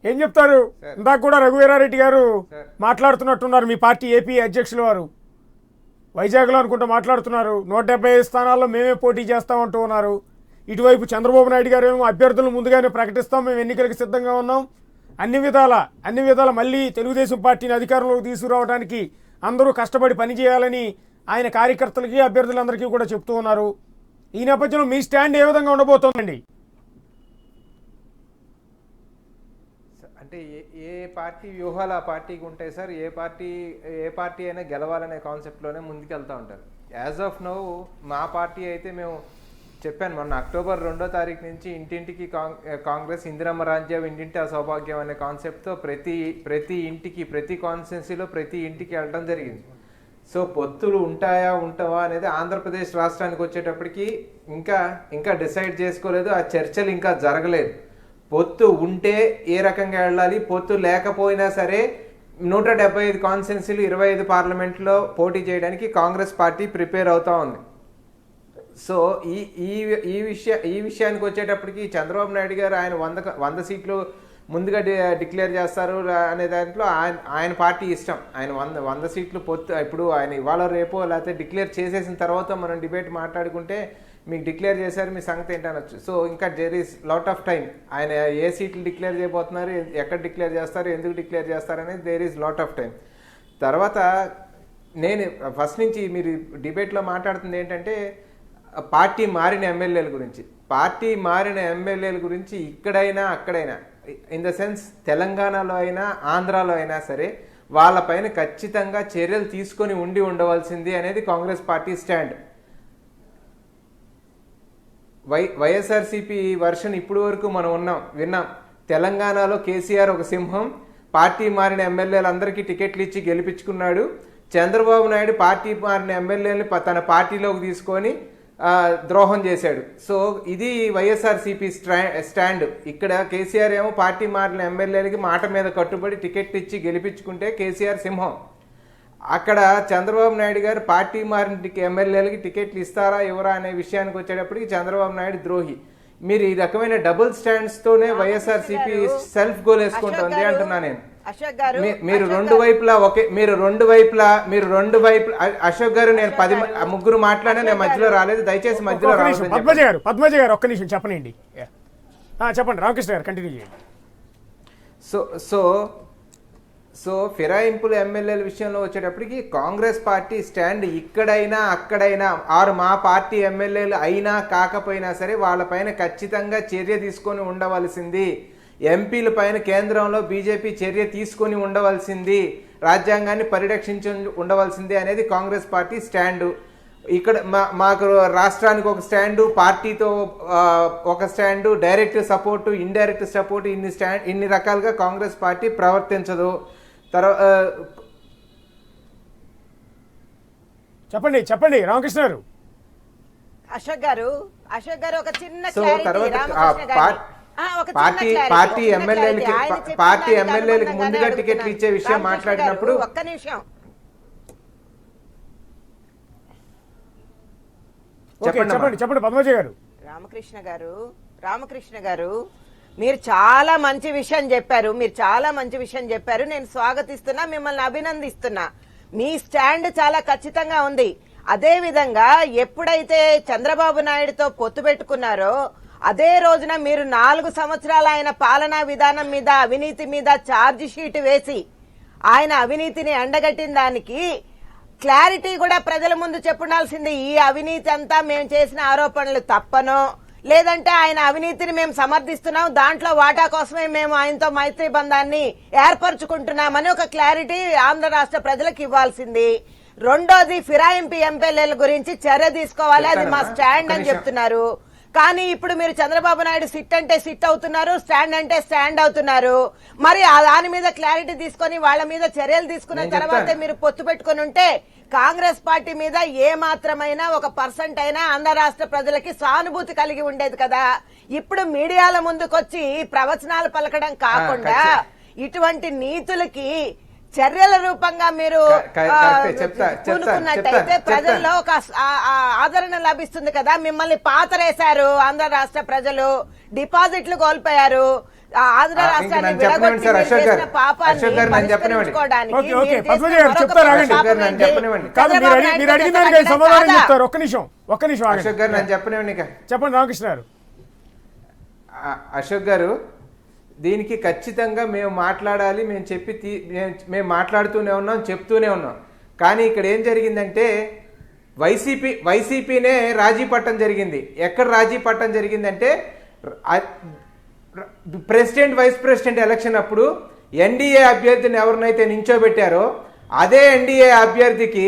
ఏం చెప్తారు? ఇందాక కూడా రఘువీరారెడ్డి గారు మాట్లాడుతున్నట్టున్నారు, మీ పార్టీ ఏపీ అధ్యక్షుల వారు వైజాగ్లో అనుకుంటూ మాట్లాడుతున్నారు. 175 స్థానాల్లో మేమే పోటీ చేస్తామంటూ ఉన్నారు. ఇటువైపు చంద్రబాబు నాయుడు గారు ఏమో అభ్యర్థులను ముందుగానే ప్రకటిస్తాం, మేము ఎన్నికలకు సిద్ధంగా ఉన్నాం, అన్ని విధాల మళ్ళీ తెలుగుదేశం పార్టీని అధికారంలోకి తీసుకురావడానికి అందరూ కష్టపడి పనిచేయాలని ఆయన కార్యకర్తలకి అభ్యర్థులందరికీ కూడా చెప్తూ ఉన్నారు. ఈ నేపథ్యంలో మీ స్టాండ్ ఏ విధంగా ఉండబోతోందండి? అంటే ఏ పార్టీ వ్యూహాలు ఆ పార్టీకి ఉంటాయి సార్. ఏ పార్టీ అయినా గెలవాలనే కాన్సెప్ట్లోనే ముందుకెళ్తూ ఉంటారు. యాజ్ ఆఫ్ నౌ మా పార్టీ అయితే మేము చెప్పాను మొన్న అక్టోబర్ 2వ తారీఖు నుంచి ఇంటింటికి కాంగ్రెస్, ఇందిరమ్మ రాజ్యం, ఇంటింటి సౌభాగ్యం అనే కాన్సెప్ట్తో ప్రతి ఇంటికి, ప్రతి కాన్స్టిట్యున్సీలో ప్రతి ఇంటికి వెళ్ళడం జరిగింది. సో పొత్తులు ఉంటావా అనేది ఆంధ్రప్రదేశ్ రాష్ట్రానికి వచ్చేటప్పటికి ఇంకా డిసైడ్ చేసుకోలేదు. ఆ చర్చలు ఇంకా జరగలేదు. పొత్తు ఉంటే ఏ రకంగా వెళ్ళాలి, పొత్తు లేకపోయినా సరే 175 కాన్స్టిట్యున్సీలు 25 పార్లమెంట్లో పోటీ చేయడానికి కాంగ్రెస్ పార్టీ ప్రిపేర్ అవుతా ఉంది. సో ఈ విషయానికి వచ్చేటప్పటికి చంద్రబాబు నాయుడు గారు ఆయన 100 సీట్లు ముందుగా డిక్లేర్ చేస్తారు అనే దాంట్లో ఆయన పార్టీ ఇష్టం. ఆయన 100 సీట్లు పొత్తు ఇప్పుడు ఆయన ఇవాళ రేపో లేకపోతే డిక్లేర్ చేసేసిన తర్వాత మనం డిబేట్ మాట్లాడుకుంటే మీకు డిక్లేర్ చేశారు, మీ సంగతి ఏంటనొచ్చు. సో ఇంకా there is lot of time. ఆయన ఏ సీట్లు డిక్లేర్ చేయబోతున్నారు, ఎక్కడ డిక్లేర్ చేస్తారు, ఎందుకు డిక్లేర్ చేస్తారు అనేది there is lot of time. తర్వాత నేను ఫస్ట్ నుంచి మీరు డిబేట్లో మాట్లాడుతుంది ఏంటంటే పార్టీ మారిన ఎమ్మెల్యేల గురించి ఇక్కడైనా అక్కడైనా, ఇన్ ద సెన్స్ తెలంగాణలో అయినా ఆంధ్రాలో అయినా సరే వాళ్ళపైన ఖచ్చితంగా చర్యలు తీసుకొని ఉండవలసింది అనేది Congress party stand. YSRCP version ఇప్పుడు వరకు మనం విన్నాం. తెలంగాణలో కేసీఆర్ ఒక సింహం, పార్టీ మారిన ఎమ్మెల్యేలందరికీ టికెట్లు ఇచ్చి గెలిపించుకున్నాడు. చంద్రబాబు నాయుడు పార్టీ మారిన ఎమ్మెల్యేలని తన పార్టీలోకి తీసుకొని ద్రోహం చేశాడు. సో ఇది వైఎస్ఆర్సీపీ స్టాండ్. ఇక్కడ కేసీఆర్ ఏమో పార్టీ మారిన ఎమ్మెల్యేలకి మాట మీద కట్టుబడి టికెట్ ఇచ్చి గెలిపించుకుంటే కేసీఆర్ సింహం. అక్కడ చంద్రబాబు నాయుడు గారు పార్టీ మారిన ఎమ్మెల్యేలకి టికెట్లు ఇస్తారా ఇవ్వరా అనే విషయానికి వచ్చేటప్పటికి చంద్రబాబు నాయుడు ద్రోహి. మీరు ఈ రకమైన డబుల్ స్టాండ్స్ తోనే వైఎస్ఆర్సీపీ సెల్ఫ్ గోల్ వేసుకుంటుంది అంటున్నా నేను. మీరు రెండు వైపులా అశోక్ గారు, నేను 10 మాట్లాడినా నేను మధ్యలో రాలేదు, దయచేసి మధ్యలో రాలేదు. పద్మజ గారు ఒక్క నిమిషం చెప్పనండి. చెప్పండి రామకృష్ణ గారు, కంటిన్యూ చేయండి. సో ఫిరాయింపుల ఎమ్మెల్యేల విషయంలో వచ్చేటప్పటికి కాంగ్రెస్ పార్టీ స్టాండ్ ఇక్కడైనా అక్కడైనా మా పార్టీ ఎమ్మెల్యేలు అయినా కాకపోయినా సరే వాళ్ళపైన ఖచ్చితంగా చర్య తీసుకొని ఉండవలసింది. ఎంపీల పైన కేంద్రంలో బీజేపీ చర్య తీసుకొని ఉండవలసింది, రాజ్యాంగాన్ని పరిరక్షించి ఉండవలసింది అనేది కాంగ్రెస్ పార్టీ స్టాండు. ఇక్కడ మాకు రాష్ట్రానికి ఒక స్టాండు, పార్టీతో ఒక stand, direct support, indirect support, ఇన్ని రకాలుగా కాంగ్రెస్ పార్టీ ప్రవర్తించదు. చెప్పండి రామకృష్ణ గారు. అశోక్ గారు ఒక చిన్న ఒక చిన్న పార్టీ clarity, పార్టీ ఒక చిన్న ఎమ్మెల్యేలకి clarity. ఆయన చెప్పిన పార్టీ దానికి ఎమ్మెల్యేలకు అనుబంధంగానే ముందుగా టికెట్లు అడుగుతున్నాను. ఇచ్చే విషయం రామకృష్ణ మాట్లాడినప్పుడు గారు, ఒక్క నిమిషం. ఓకే చెప్పండి చెప్పండి పద్మజ గారు. రామకృష్ణ గారు మీరు చాలా మంచి విషయం చెప్పారు. నేను స్వాగతిస్తున్నా, మిమ్మల్ని అభినందిస్తున్నా. మీ స్టాండ్ చాలా ఖచ్చితంగా ఉంది. అదే విధంగా ఎప్పుడైతే చంద్రబాబు నాయుడుతో పొత్తు పెట్టుకున్నారో అదే రోజున మీరు 4 సంవత్సరాల ఆయన పాలనా విధానం మీద, అవినీతి మీద ఛార్జ్ షీట్ వేసి ఆయన అవినీతిని ఎండగట్టిన దానికి క్లారిటీ కూడా ప్రజల ముందు చెప్పుండాల్సింది. ఈ అవినీతి అంతా మేము చేసిన ఆరోపణలు తప్పనో, లేదంటే ఆయన అవినీతిని మేము సమర్థిస్తున్నాం, దాంట్లో వాటా కోసమే మేము ఆయనతో మైత్రి బంధాన్ని ఏర్పరచుకుంటున్నామని ఒక క్లారిటీ ఆంధ్ర రాష్ట్ర ప్రజలకు ఇవ్వాల్సింది. రెండోది ఫిరాయింపు ఎమ్మెల్యేల గురించి చర్య తీసుకోవాలి, అది మా స్టాండ్ అని చెప్తున్నారు. కానీ ఇప్పుడు మీరు చంద్రబాబు నాయుడు సిట్ అంటే సిట్ అవుతున్నారు, స్టాండ్ అంటే స్టాండ్ అవుతున్నారు. మరి దాని మీద క్లారిటీ తీసుకొని వాళ్ళ మీద చర్యలు తీసుకున్న తర్వాతే మీరు పొత్తు పెట్టుకుని ఉంటే కాంగ్రెస్ పార్టీ మీద ఏ మాత్రమైనా 1% అయినా ఆంధ్ర రాష్ట్ర ప్రజలకి సానుభూతి కలిగి ఉండేది కదా. ఇప్పుడు మీడియాల ముందుకొచ్చి ప్రవచనాలు పలకడం కాకుండా ఇటువంటి నీతులకి చర్యల రూపంగా మీరు పూనుకున్నట్టయితే ప్రజల్లో ఒక ఆదరణ లభిస్తుంది కదా. మిమ్మల్ని పాతరేశారు ఆంధ్ర రాష్ట్ర ప్రజలు, డిపాజిట్లు కోల్పోయారు. ఆంధ్ర రాష్ట్రాన్ని విడగొట్టి చేసిన పాపాన్ని పరిష్కరించుకోవడానికి చెప్పండి రామకృష్ణ గారు. అశోక్ గారు, దీనికి ఖచ్చితంగా మేము మాట్లాడాలి, మేము మాట్లాడుతూనే ఉన్నాం, చెప్తూనే ఉన్నాం. కానీ ఇక్కడ ఏం జరిగిందంటే వైసీపీనే రాజీ పట్టం జరిగింది. ఎక్కడ రాజీ పట్టం జరిగిందంటే ప్రెసిడెంట్ వైస్ ప్రెసిడెంట్ ఎలక్షన్ అప్పుడు ఎన్డీఏ అభ్యర్థిని ఎవరినైతే నించోబెట్టారో అదే ఎన్డీఏ అభ్యర్థికి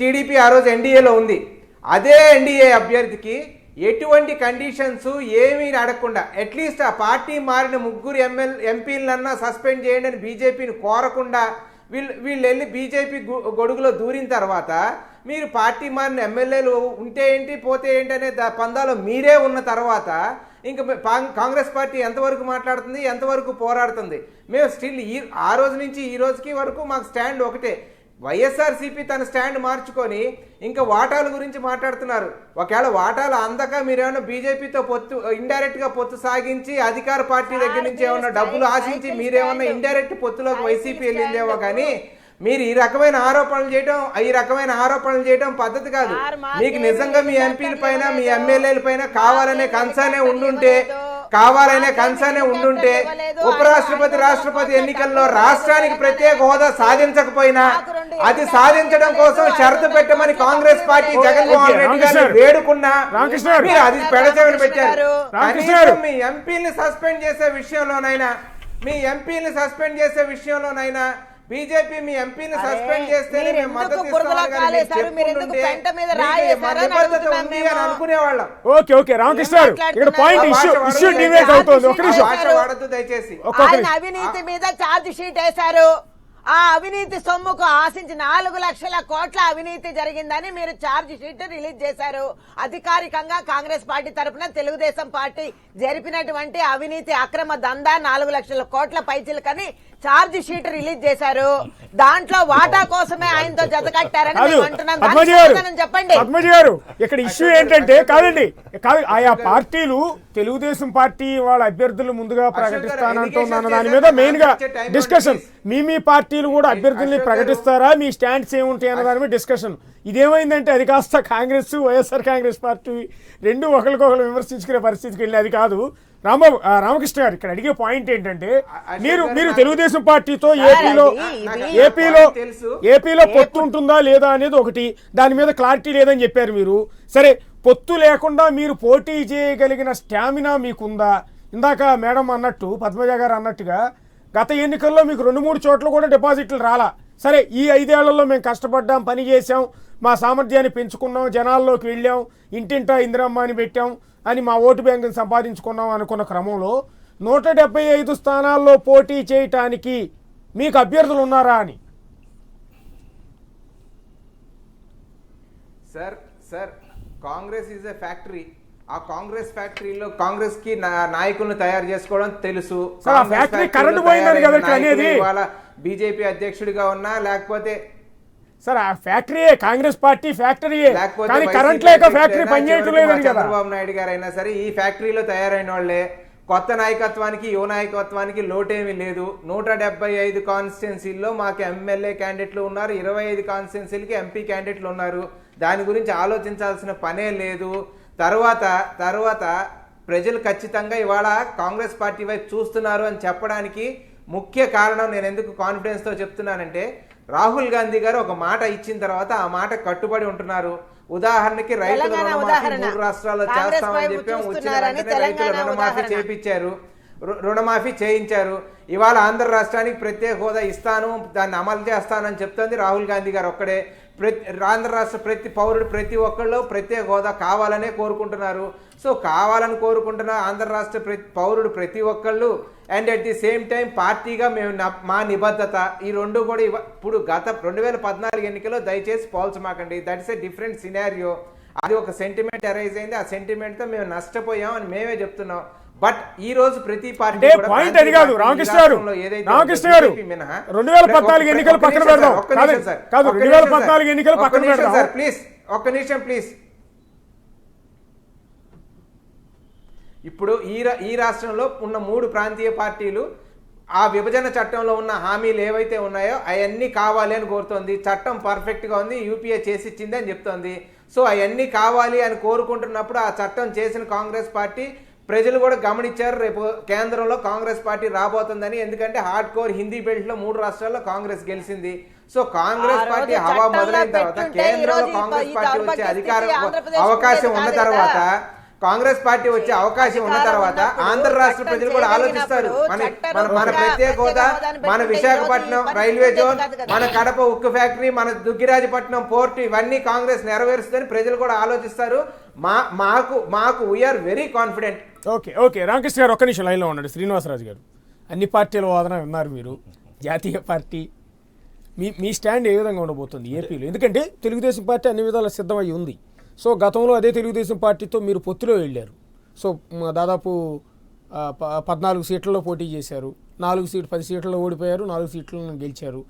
టీడీపీ ఆ రోజు ఎన్డీఏలో ఉంది, అదే ఎన్డీఏ అభ్యర్థికి ఎటువంటి కండిషన్స్ ఏమీ అడగకుండా అట్లీస్ట్ ఆ పార్టీ మారిన 3 ఎంపీలన్నా సస్పెండ్ చేయండి అని బీజేపీని కోరకుండా వీళ్ళు వెళ్ళి బీజేపీ గొడుగులో దూరిన తర్వాత మీరు పార్టీ మారిన ఎమ్మెల్యేలు ఉంటే ఏంటి పోతే ఏంటి అనే పందాలో మీరే ఉన్న తర్వాత ఇంకా కాంగ్రెస్ పార్టీ ఎంతవరకు మాట్లాడుతుంది, ఎంతవరకు పోరాడుతుంది? మేము స్టిల్ ఆ రోజు నుంచి ఈ రోజుకి వరకు మాకు స్టాండ్ ఒకటే. వైఎస్ఆర్సీపీ తన స్టాండ్ మార్చుకొని ఇంకా వాటాల గురించి మాట్లాడుతున్నారు. ఒకవేళ వాటాలు అందక మీరేమన్నా బీజేపీతో పొత్తు ఇండైరెక్ట్ గా పొత్తు సాగించి అధికార పార్టీ దగ్గర నుంచి ఏమన్నా డబ్బులు ఆశించి మీరేమన్నా ఇండైరెక్ట్ పొత్తులోకి వైసీపీ వెళ్ళిందేమో కానీ మీరు ఈ రకమైన ఆరోపణలు చేయడం పద్ధతి కాదు. మీకు నిజంగా మీ ఎంపీల పైన మీ ఎమ్మెల్యేల పైన కావాలనే కన్సర్నే ఉండుంటే ఉపరాష్ట్రపతి రాష్ట్రపతి ఎన్నికల్లో రాష్ట్రానికి ప్రత్యేక హోదా సాధించకపోయినా అది సాధించడం కోసం షరతు పెట్టమని కాంగ్రెస్ పార్టీ జగన్మోహన్ రెడ్డి గారు వేడుకున్నా మీరు అది పెడచెవిన పెట్టారు. కనీసం మీ ఎంపీని సస్పెండ్ చేసే విషయంలోనైనా బీజేపీ మీ ఎంపీని సస్పెండ్ చేస్తే అనుకునేవాళ్ళం. దయచేసి అవినీతి మీద ఛార్జ్ షీట్ వేశారు. ఆ అవినీతి సొమ్ముకు ఆశించి 4 లక్షల కోట్ల అవినీతి జరిగిందని మీరు ఛార్జ్ షీట్ రిలీజ్ చేశారు. అధికారికంగా కాంగ్రెస్ పార్టీ తరఫున తెలుగుదేశం పార్టీ జరిపినటువంటి అవినీతి అక్రమ దందా 4 లక్షల కోట్ల పైచిలకని ఛార్జ్ షీట్ రిలీజ్ చేశారు. దాంట్లో వాటా కోసమే ఆయనతో జత కట్టారని చెప్పండి. పద్మజ గారు, ఇక్కడ ఇష్యూ ఏంటంటే ఆయా పార్టీలు తెలుగుదేశం పార్టీ వాళ్ళ అభ్యర్థులు ముందుగా ప్రకటిస్తానంటున్న దాని మీద మెయిన్ గా డిస్కషన్. మీ పార్టీలు కూడా అభ్యర్థుల్ని ప్రకటిస్తారా, మీ స్టాండ్స్ ఏముంటాయి అన్న దాని మీద డిస్కషన్. ఇదేమైందంటే అది కాస్త కాంగ్రెస్ వైఎస్ఆర్ కాంగ్రెస్ పార్టీ రెండు ఒకరికొకరు విమర్శించుకునే పరిస్థితికి వెళ్ళి అది కాదు. రామకృష్ణ గారు, ఇక్కడ అడిగే పాయింట్ ఏంటంటే మీరు తెలుగుదేశం పార్టీతో ఏపీలో పొత్తు ఉంటుందా లేదా అనేది ఒకటి, దాని మీద క్లారిటీ లేదని చెప్పారు మీరు. సరే, పొత్తు లేకుండా మీరు పోటీ చేయగలిగిన స్టామినా మీకుందా? ఇందాక మేడం అన్నట్టు, పద్మజ గారు అన్నట్టుగా గత ఎన్నికల్లో మీకు 2-3 చోట్ల కూడా డిపాజిట్లు రాలా. సరే, ఈ 5 ఏళ్లలో మేము కష్టపడ్డాం, పని చేసాం, మా సామర్థ్యాన్ని పెంచుకున్నాం, జనాల్లోకి వెళ్ళాం, ఇంటింటా ఇందిరమ్మ అని పెట్టాం అని మా ఓటు బ్యాంకుని సంపాదించుకున్నాం అనుకున్న క్రమంలో 175 స్థానాల్లో పోటీ చేయటానికి మీకు అభ్యర్థులు ఉన్నారా అని. Sir Congress is a factory. ఆ కాంగ్రెస్ ఫ్యాక్టరీలో కాంగ్రెస్ కి నాయకులను తయారు చేసుకోవడం తెలుసు. సార్, ఆ ఫ్యాక్టరీ కరెంట్ పోయిందని కదా ఇక్కడ అనేది. ఇవాళ బీజేపీ అధ్యక్షుడిగా ఉన్నా లేకపోతే సార్ ఆ ఫ్యాక్టరీయే కాంగ్రెస్ పార్టీ ఫ్యాక్టరీయే, లేకపోతే కానీ వైసీపీ కరెంట్ లేక ఫ్యాక్టరీ అధ్యక్షుడైనా పనిచేయటం చివరికి లేదని కదా. చంద్రబాబు నాయుడు గారు అయినా సరే ఈ ఫ్యాక్టరీలో తయారైన వాళ్ళే. కొత్త నాయకత్వానికి యువ నాయకత్వానికి లోటేమీ లేదు. 175 కాన్స్టిట్యున్సీల్లో మాకు ఎమ్మెల్యే క్యాండిడేట్లు ఉన్నారు, 25 కాన్స్టిట్యున్సీలకి ఎంపీ క్యాండిడేట్లు ఉన్నారు. దాని గురించి ఆలోచించాల్సిన పనే లేదు. తర్వాత ప్రజలు ఖచ్చితంగా ఇవాళ కాంగ్రెస్ పార్టీ వైపు చూస్తున్నారు అని చెప్పడానికి ముఖ్య కారణం నేను ఎందుకు కాన్ఫిడెన్స్తో చెప్తున్నానంటే, రాహుల్ గాంధీ గారు ఒక మాట ఇచ్చిన తర్వాత ఆ మాట కట్టుబడి ఉంటున్నారు. ఉదాహరణకి రైతుల రుణమాఫీ 3 రాష్ట్రాల్లో చేస్తామని చెప్పాం, వచ్చిన వెంటనే రైతుల రుణమాఫీ చేయించారు, రుణమాఫీ చేయించారు. ఇవాళ ఆంధ్ర రాష్ట్రానికి ప్రత్యేక హోదా ఇస్తాను, దాన్ని అమలు చేస్తానని చెప్తుంది రాహుల్ గాంధీ గారు ఒక్కడే. ఆంధ్ర రాష్ట్ర ప్రతి పౌరుడు ప్రతి ఒక్కళ్ళు ప్రత్యేక హోదా కావాలనే కోరుకుంటున్నారు. సో కావాలని కోరుకుంటున్న ఆంధ్ర రాష్ట్ర పౌరుడు ప్రతి ఒక్కళ్ళు and at the same time పార్టీగా మేము మా నిబద్ధత ఈ రెండు కూడా ఇప్పుడు గత 2014 ఎన్నికల్లో దయచేసి పోల్చమాకండి. That is a different scenario. అది ఒక సెంటిమెంట్ అరైజ్ అయింది, ఆ సెంటిమెంట్తో మేము నష్టపోయాం అని మేమే చెప్తున్నాం. బట్ ఈ రోజు ప్రతి పార్టీ పాయింట్ అది కాదు. రామకృష్ణ గారు 2014 ఎన్నికలు పక్కన పెడదాం. కాదు 2014 ఎన్నికలు పక్కన పెడదాం సార్, ప్లీజ్ ఒక్క నిమిషం ప్లీజ్. ఇప్పుడు ఈ రాష్ట్రంలో ఉన్న 3 ప్రాంతీయ పార్టీలు ఆ విభజన చట్టంలో ఉన్న హామీలు ఏవైతే ఉన్నాయో అవన్నీ కావాలి అని కోరుతోంది. చట్టం పర్ఫెక్ట్గా ఉంది, యూపీఏ చేసి ఇచ్చింది అని చెప్తోంది. సో అవన్నీ కావాలి అని కోరుకుంటున్నప్పుడు ఆ చట్టం చేసిన కాంగ్రెస్ పార్టీ ప్రజలు కూడా గమనించారు రేపు కేంద్రంలో కాంగ్రెస్ పార్టీ రాబోతుందని. ఎందుకంటే హార్డ్ కోర్ హిందీ బెల్ట్ లో 3 రాష్ట్రాల్లో కాంగ్రెస్ గెలిచింది. సో కాంగ్రెస్ పార్టీ హవా మొదలైన తర్వాత కేంద్రంలో కాంగ్రెస్ పార్టీ వచ్చే అవకాశం ఉన్న తర్వాత కాంగ్రెస్ పార్టీ వచ్చే అవకాశం ఉన్న తర్వాత ఆంధ్ర రాష్ట్ర ప్రజలు కూడా ఆలోచిస్తారు. మన ప్రత్యేక హోదా, మన విశాఖపట్నం రైల్వే జోన్, మన కడప ఉక్కు ఫ్యాక్టరీ, మన దుగ్గిరాజపట్నం పోర్టు ఇవన్నీ కాంగ్రెస్ నెరవేరుస్తుందని ప్రజలు కూడా ఆలోచిస్తారు. మాకు we are very confident. Okay Ramakrishna garu ఒక్క నిమిషం లైన్లో ఉన్నాడు. శ్రీనివాసరాజు గారు, అన్ని పార్టీల వాదన విన్నారు మీరు. జాతీయ పార్టీ మీ స్టాండ్ ఏ విధంగా ఉండబోతుంది ఏపీలో? ఎందుకంటే తెలుగుదేశం పార్టీ అన్ని విధాలా సిద్ధమై ఉంది. సో గతంలో అదే తెలుగుదేశం పార్టీతో మీరు పొత్తులో వెళ్ళారు. సో దాదాపు 14 సీట్లలో పోటీ చేశారు, 10 సీట్లలో ఓడిపోయారు, 4 సీట్లను గెలిచారు.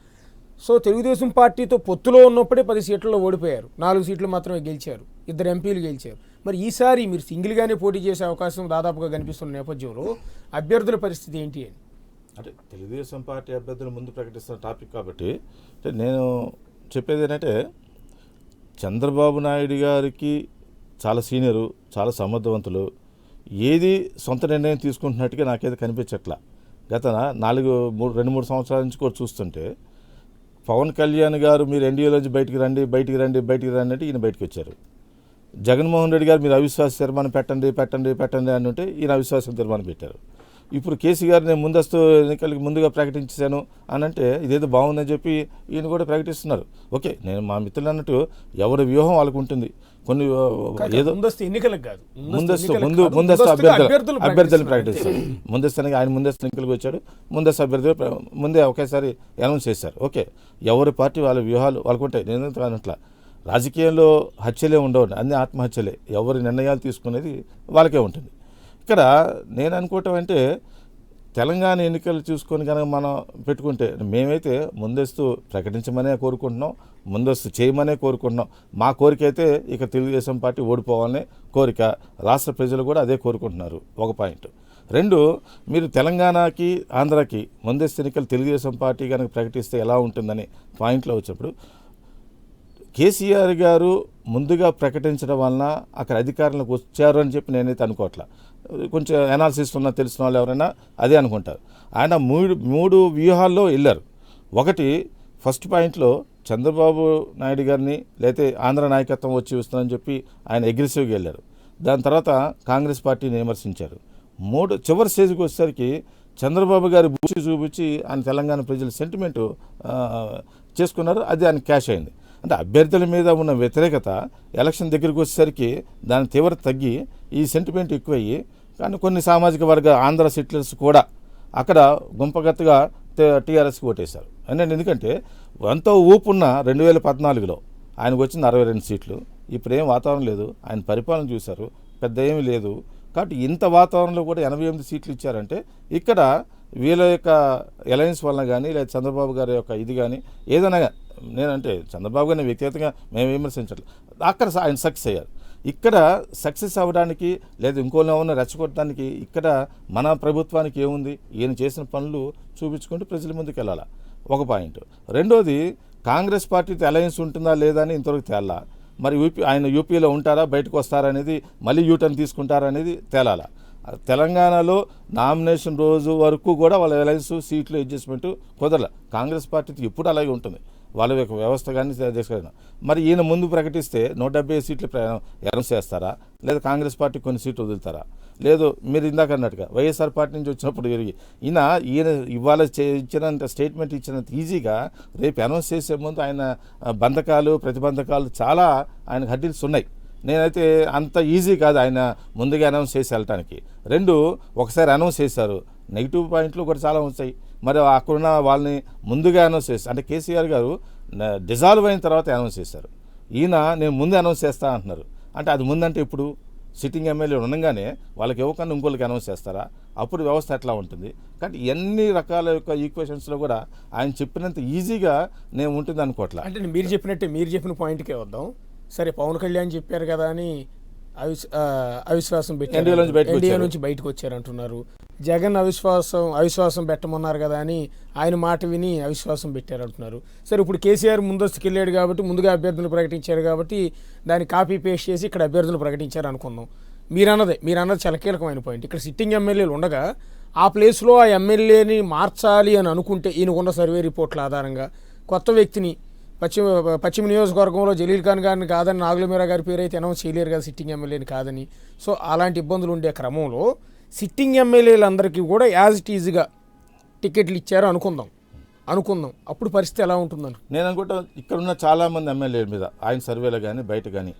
సో తెలుగుదేశం పార్టీతో పొత్తులో ఉన్నప్పుడే 10 సీట్లలో ఓడిపోయారు, 4 సీట్లు మాత్రమే గెలిచారు, 2 ఎంపీలు గెలిచారు. మరి ఈసారి మీరు సింగిల్గానే పోటీ చేసే అవకాశం దాదాపుగా కనిపిస్తున్న నేపథ్యంలో అభ్యర్థుల పరిస్థితి ఏంటి అని? అంటే తెలుగుదేశం పార్టీ అభ్యర్థులు ముందు ప్రకటిస్తున్న టాపిక్ కాబట్టి అంటే నేను చెప్పేది ఏంటంటే, చంద్రబాబు నాయుడు గారికి చాలా సీనియరు, చాలా సమర్థవంతులు, ఏది సొంత నిర్ణయం తీసుకుంటున్నట్టుగా నాకైతే కనిపించట్లా. గత 2-3 సంవత్సరాల నుంచి కూడా చూస్తుంటే పవన్ కళ్యాణ్ గారు మీరు ఎన్డీఏలోంచి బయటికి రండి అంటే ఈయన బయటకు వచ్చారు. జగన్మోహన్ రెడ్డి గారు మీరు అవిశ్వాస తీర్మానం పెట్టండి అని ఉంటే ఈయన అవిశ్వాసం తీర్మానం పెట్టారు. ఇప్పుడు కేసీ గారు నేను ముందస్తు ఎన్నికలకి ముందుగా ప్రకటించాను అని అంటే ఇదేదో బాగుందని చెప్పి ఈయన కూడా ప్రకటిస్తున్నారు. ఓకే, నేను మా మిత్రులు అన్నట్టు ఎవరి వ్యూహం వాళ్ళకు ఉంటుంది. కొన్ని ఏదో ముందస్తు అభ్యర్థులను ప్రకటిస్తారు. ఆయన ముందస్తు ఎన్నికలకు వచ్చాడు, ముందస్తు అభ్యర్థులు ముందే ఒకేసారి అనౌన్స్ చేశారు. ఓకే, ఎవరి పార్టీ వాళ్ళ వ్యూహాలు వాళ్ళకుంటాయి. నేను అన్నట్లా రాజకీయంలో హత్యలే ఉండవు, అన్ని ఆత్మహత్యలే. ఎవరి నిర్ణయాలు తీసుకునేది వాళ్ళకే ఉంటుంది. ఇక్కడ నేను అనుకోవటం అంటే తెలంగాణ ఎన్నికలు చూసుకొని కనుక మనం పెట్టుకుంటే మేమైతే ముందస్తు ప్రకటించమనే కోరుకుంటున్నాం, ముందస్తు చేయమనే కోరుకుంటున్నాం. మా కోరిక అయితే ఇక తెలుగుదేశం పార్టీ ఓడిపోవాలనే కోరిక, రాష్ట్ర ప్రజలు కూడా అదే కోరుకుంటున్నారు. ఒక పాయింట్. 2, మీరు తెలంగాణకి ఆంధ్రాకి ముందస్తు ఎన్నికలు తెలుగుదేశం పార్టీ కనుక ప్రకటిస్తే ఎలా ఉంటుందని పాయింట్లో వచ్చినప్పుడు కేసీఆర్ గారు ముందుగా ప్రకటించడం వలన అక్కడ అధికారంలోకి వచ్చారు అని చెప్పి నేనైతే అనుకోవట్లా. కొంచెం అనాలిసిస్ ఉన్న తెలిసిన వాళ్ళు ఎవరైనా అదే అనుకుంటారు. ఆయన 3 వ్యూహాల్లో వెళ్ళారు. ఒకటి, ఫస్ట్ పాయింట్లో చంద్రబాబు నాయుడు గారిని లేకపోతే ఆంధ్ర నాయకత్వం వచ్చి వస్తుందని చెప్పి ఆయన అగ్రెసివ్గా వెళ్ళారు. దాని తర్వాత కాంగ్రెస్ పార్టీని విమర్శించారు. చివరి స్టేజ్కి వచ్చేసరికి చంద్రబాబు గారి బూచి చూపించి ఆయన తెలంగాణ ప్రజల సెంటిమెంటు చేసుకున్నారు. అది ఆయన క్యాష్ అయింది. అంటే అభ్యర్థుల మీద ఉన్న వ్యతిరేకత ఎలక్షన్ దగ్గరికి వచ్చేసరికి దాని తీవ్రత తగ్గి ఈ సెంటిమెంట్ ఎక్కువయ్యి, కానీ కొన్ని సామాజిక వర్గ ఆంధ్ర సెటిలర్స్ కూడా అక్కడ గుంపగత్తుగా టీఆర్ఎస్కి ఓటేశారు. ఎందుకంటే ఎంతో ఊపున్న 2014లో ఆయనకు వచ్చింది 62 సీట్లు. ఇప్పుడేం వాతావరణం లేదు. ఆయన పరిపాలన చూశారు, పెద్ద ఏమీ లేదు. కాబట్టి ఇంత వాతావరణంలో కూడా 88 సీట్లు ఇచ్చారంటే ఇక్కడ వీళ్ళ యొక్క అలయన్స్ వలన కానీ లేదా చంద్రబాబు గారి యొక్క ఇది కానీ ఏదైనా నేనంటే చంద్రబాబు గారిని వ్యక్తిగతంగా మేము విమర్శించట్లేదు, అక్కడ ఆయన సక్సెస్ అయ్యారు. ఇక్కడ సక్సెస్ అవ్వడానికి లేదా ఇంకోళ్ళని ఎవరిని రెచ్చగొట్టడానికి ఇక్కడ మన ప్రభుత్వానికి ఏముంది, ఈయన చేసిన పనులు చూపించుకుంటూ ప్రజల ముందుకు వెళ్ళాలి, ఒక పాయింట్. రెండోది కాంగ్రెస్ పార్టీతో అలయన్స్ ఉంటుందా లేదా అని ఇంతవరకు తేలా. మరి ఆయన యూపీలో ఉంటారా, బయటకు వస్తారా అనేది, మళ్ళీ యూటర్న్ తీసుకుంటారా అనేది తేలాల. తెలంగాణలో నామినేషన్ రోజు వరకు కూడా వాళ్ళ అలయన్స్ సీట్లు అడ్జస్ట్మెంట్ కుదరలే. కాంగ్రెస్ పార్టీకి ఇప్పుడు అలాగే ఉంటుంది, వాళ్ళ యొక్క వ్యవస్థ కానీ దేశం. మరి ఈయన ముందు ప్రకటిస్తే 170 సీట్లు అనౌన్స్ చేస్తారా, లేదా కాంగ్రెస్ పార్టీ కొన్ని సీట్లు వదులుతారా? లేదు, మీరు ఇందాక అన్నట్టుగా వైఎస్ఆర్ పార్టీ నుంచి వచ్చినప్పుడు ఈయన ఇవాళ ఇచ్చినంత స్టేట్మెంట్ ఇచ్చినంత ఈజీగా రేపు అనౌన్స్ చేసే ముందు ఆయన బంధకాలు ప్రతిబంధకాలు చాలా ఆయనకు హడ్డిల్స్ ఉన్నాయి. నేనైతే అంత ఈజీ కాదు ఆయన ముందుగా అనౌన్స్ చేసి వెళ్ళటానికి. రెండు, ఒకసారి అనౌన్స్ చేశారు, నెగిటివ్ పాయింట్లు కూడా చాలా వచ్చాయి. మరి అక్కడున్న వాళ్ళని ముందుగా అనౌన్స్ చేస్తారు అంటే కేసీఆర్ గారు డిజాల్వ్ అయిన తర్వాత అనౌన్స్ చేశారు, ఈయన నేను ముందు అనౌన్స్ చేస్తా అంటున్నారు. అంటే అది ముందంటే ఇప్పుడు సిట్టింగ్ ఎమ్మెల్యేలు ఉండగానే వాళ్ళకి ఇవ్వకుండా ఇంకోళ్ళకి అనౌన్స్ చేస్తారా? అప్పుడు వ్యవస్థ ఎట్లా ఉంటుంది? కాబట్టి ఎన్ని రకాల యొక్క ఈక్వేషన్స్లో కూడా ఆయన చెప్పినంత ఈజీగా నేను ఉంటుంది అనుకోవట్లే. అంటే మీరు చెప్పిన పాయింట్కే వద్దాం. సరే, పవన్ కళ్యాణ్ చెప్పారు కదా అని అవిశ్వాసం పెట్టారు, ఎన్డీఏ నుంచి బయటకు వచ్చారంటున్నారు. జగన్ అవిశ్వాసం పెట్టమన్నారు కదా అని ఆయన మాట విని అవిశ్వాసం పెట్టారంటున్నారు. సరే, ఇప్పుడు కేసీఆర్ ముందస్తుకు వెళ్ళాడు కాబట్టి ముందుగా అభ్యర్థులు ప్రకటించారు కాబట్టి దాన్ని కాపీ పేస్ట్ చేసి ఇక్కడ అభ్యర్థులు ప్రకటించారు అనుకుందాం. మీరన్నది చాలా కీలకమైన పాయింట్. ఇక్కడ సిట్టింగ్ ఎమ్మెల్యేలు ఉండగా ఆ ప్లేస్లో ఆ ఎమ్మెల్యేని మార్చాలి అని అనుకుంటే ఈయనకున్న సర్వే రిపోర్ట్ల ఆధారంగా కొత్త వ్యక్తిని పశ్చిమ నియోజకవర్గంలో జలీల్ ఖాన్ గారిని కాదని నాగుల మీరా గారి పేరు అయితే అనౌన్స్ చేయలేరు కదా సిట్టింగ్ ఎమ్మెల్యేని కాదని. సో అలాంటి ఇబ్బందులు ఉండే క్రమంలో సిట్టింగ్ ఎమ్మెల్యేలందరికీ కూడా యాజ్ ఇట్ ఈజ్గా టికెట్లు ఇచ్చారు అనుకుందాం. అప్పుడు పరిస్థితి ఎలా ఉంటుందని నేను అనుకుంటా. ఇక్కడ ఉన్న చాలామంది ఎమ్మెల్యేల మీద ఆయన సర్వేలో కానీ బయట కానీ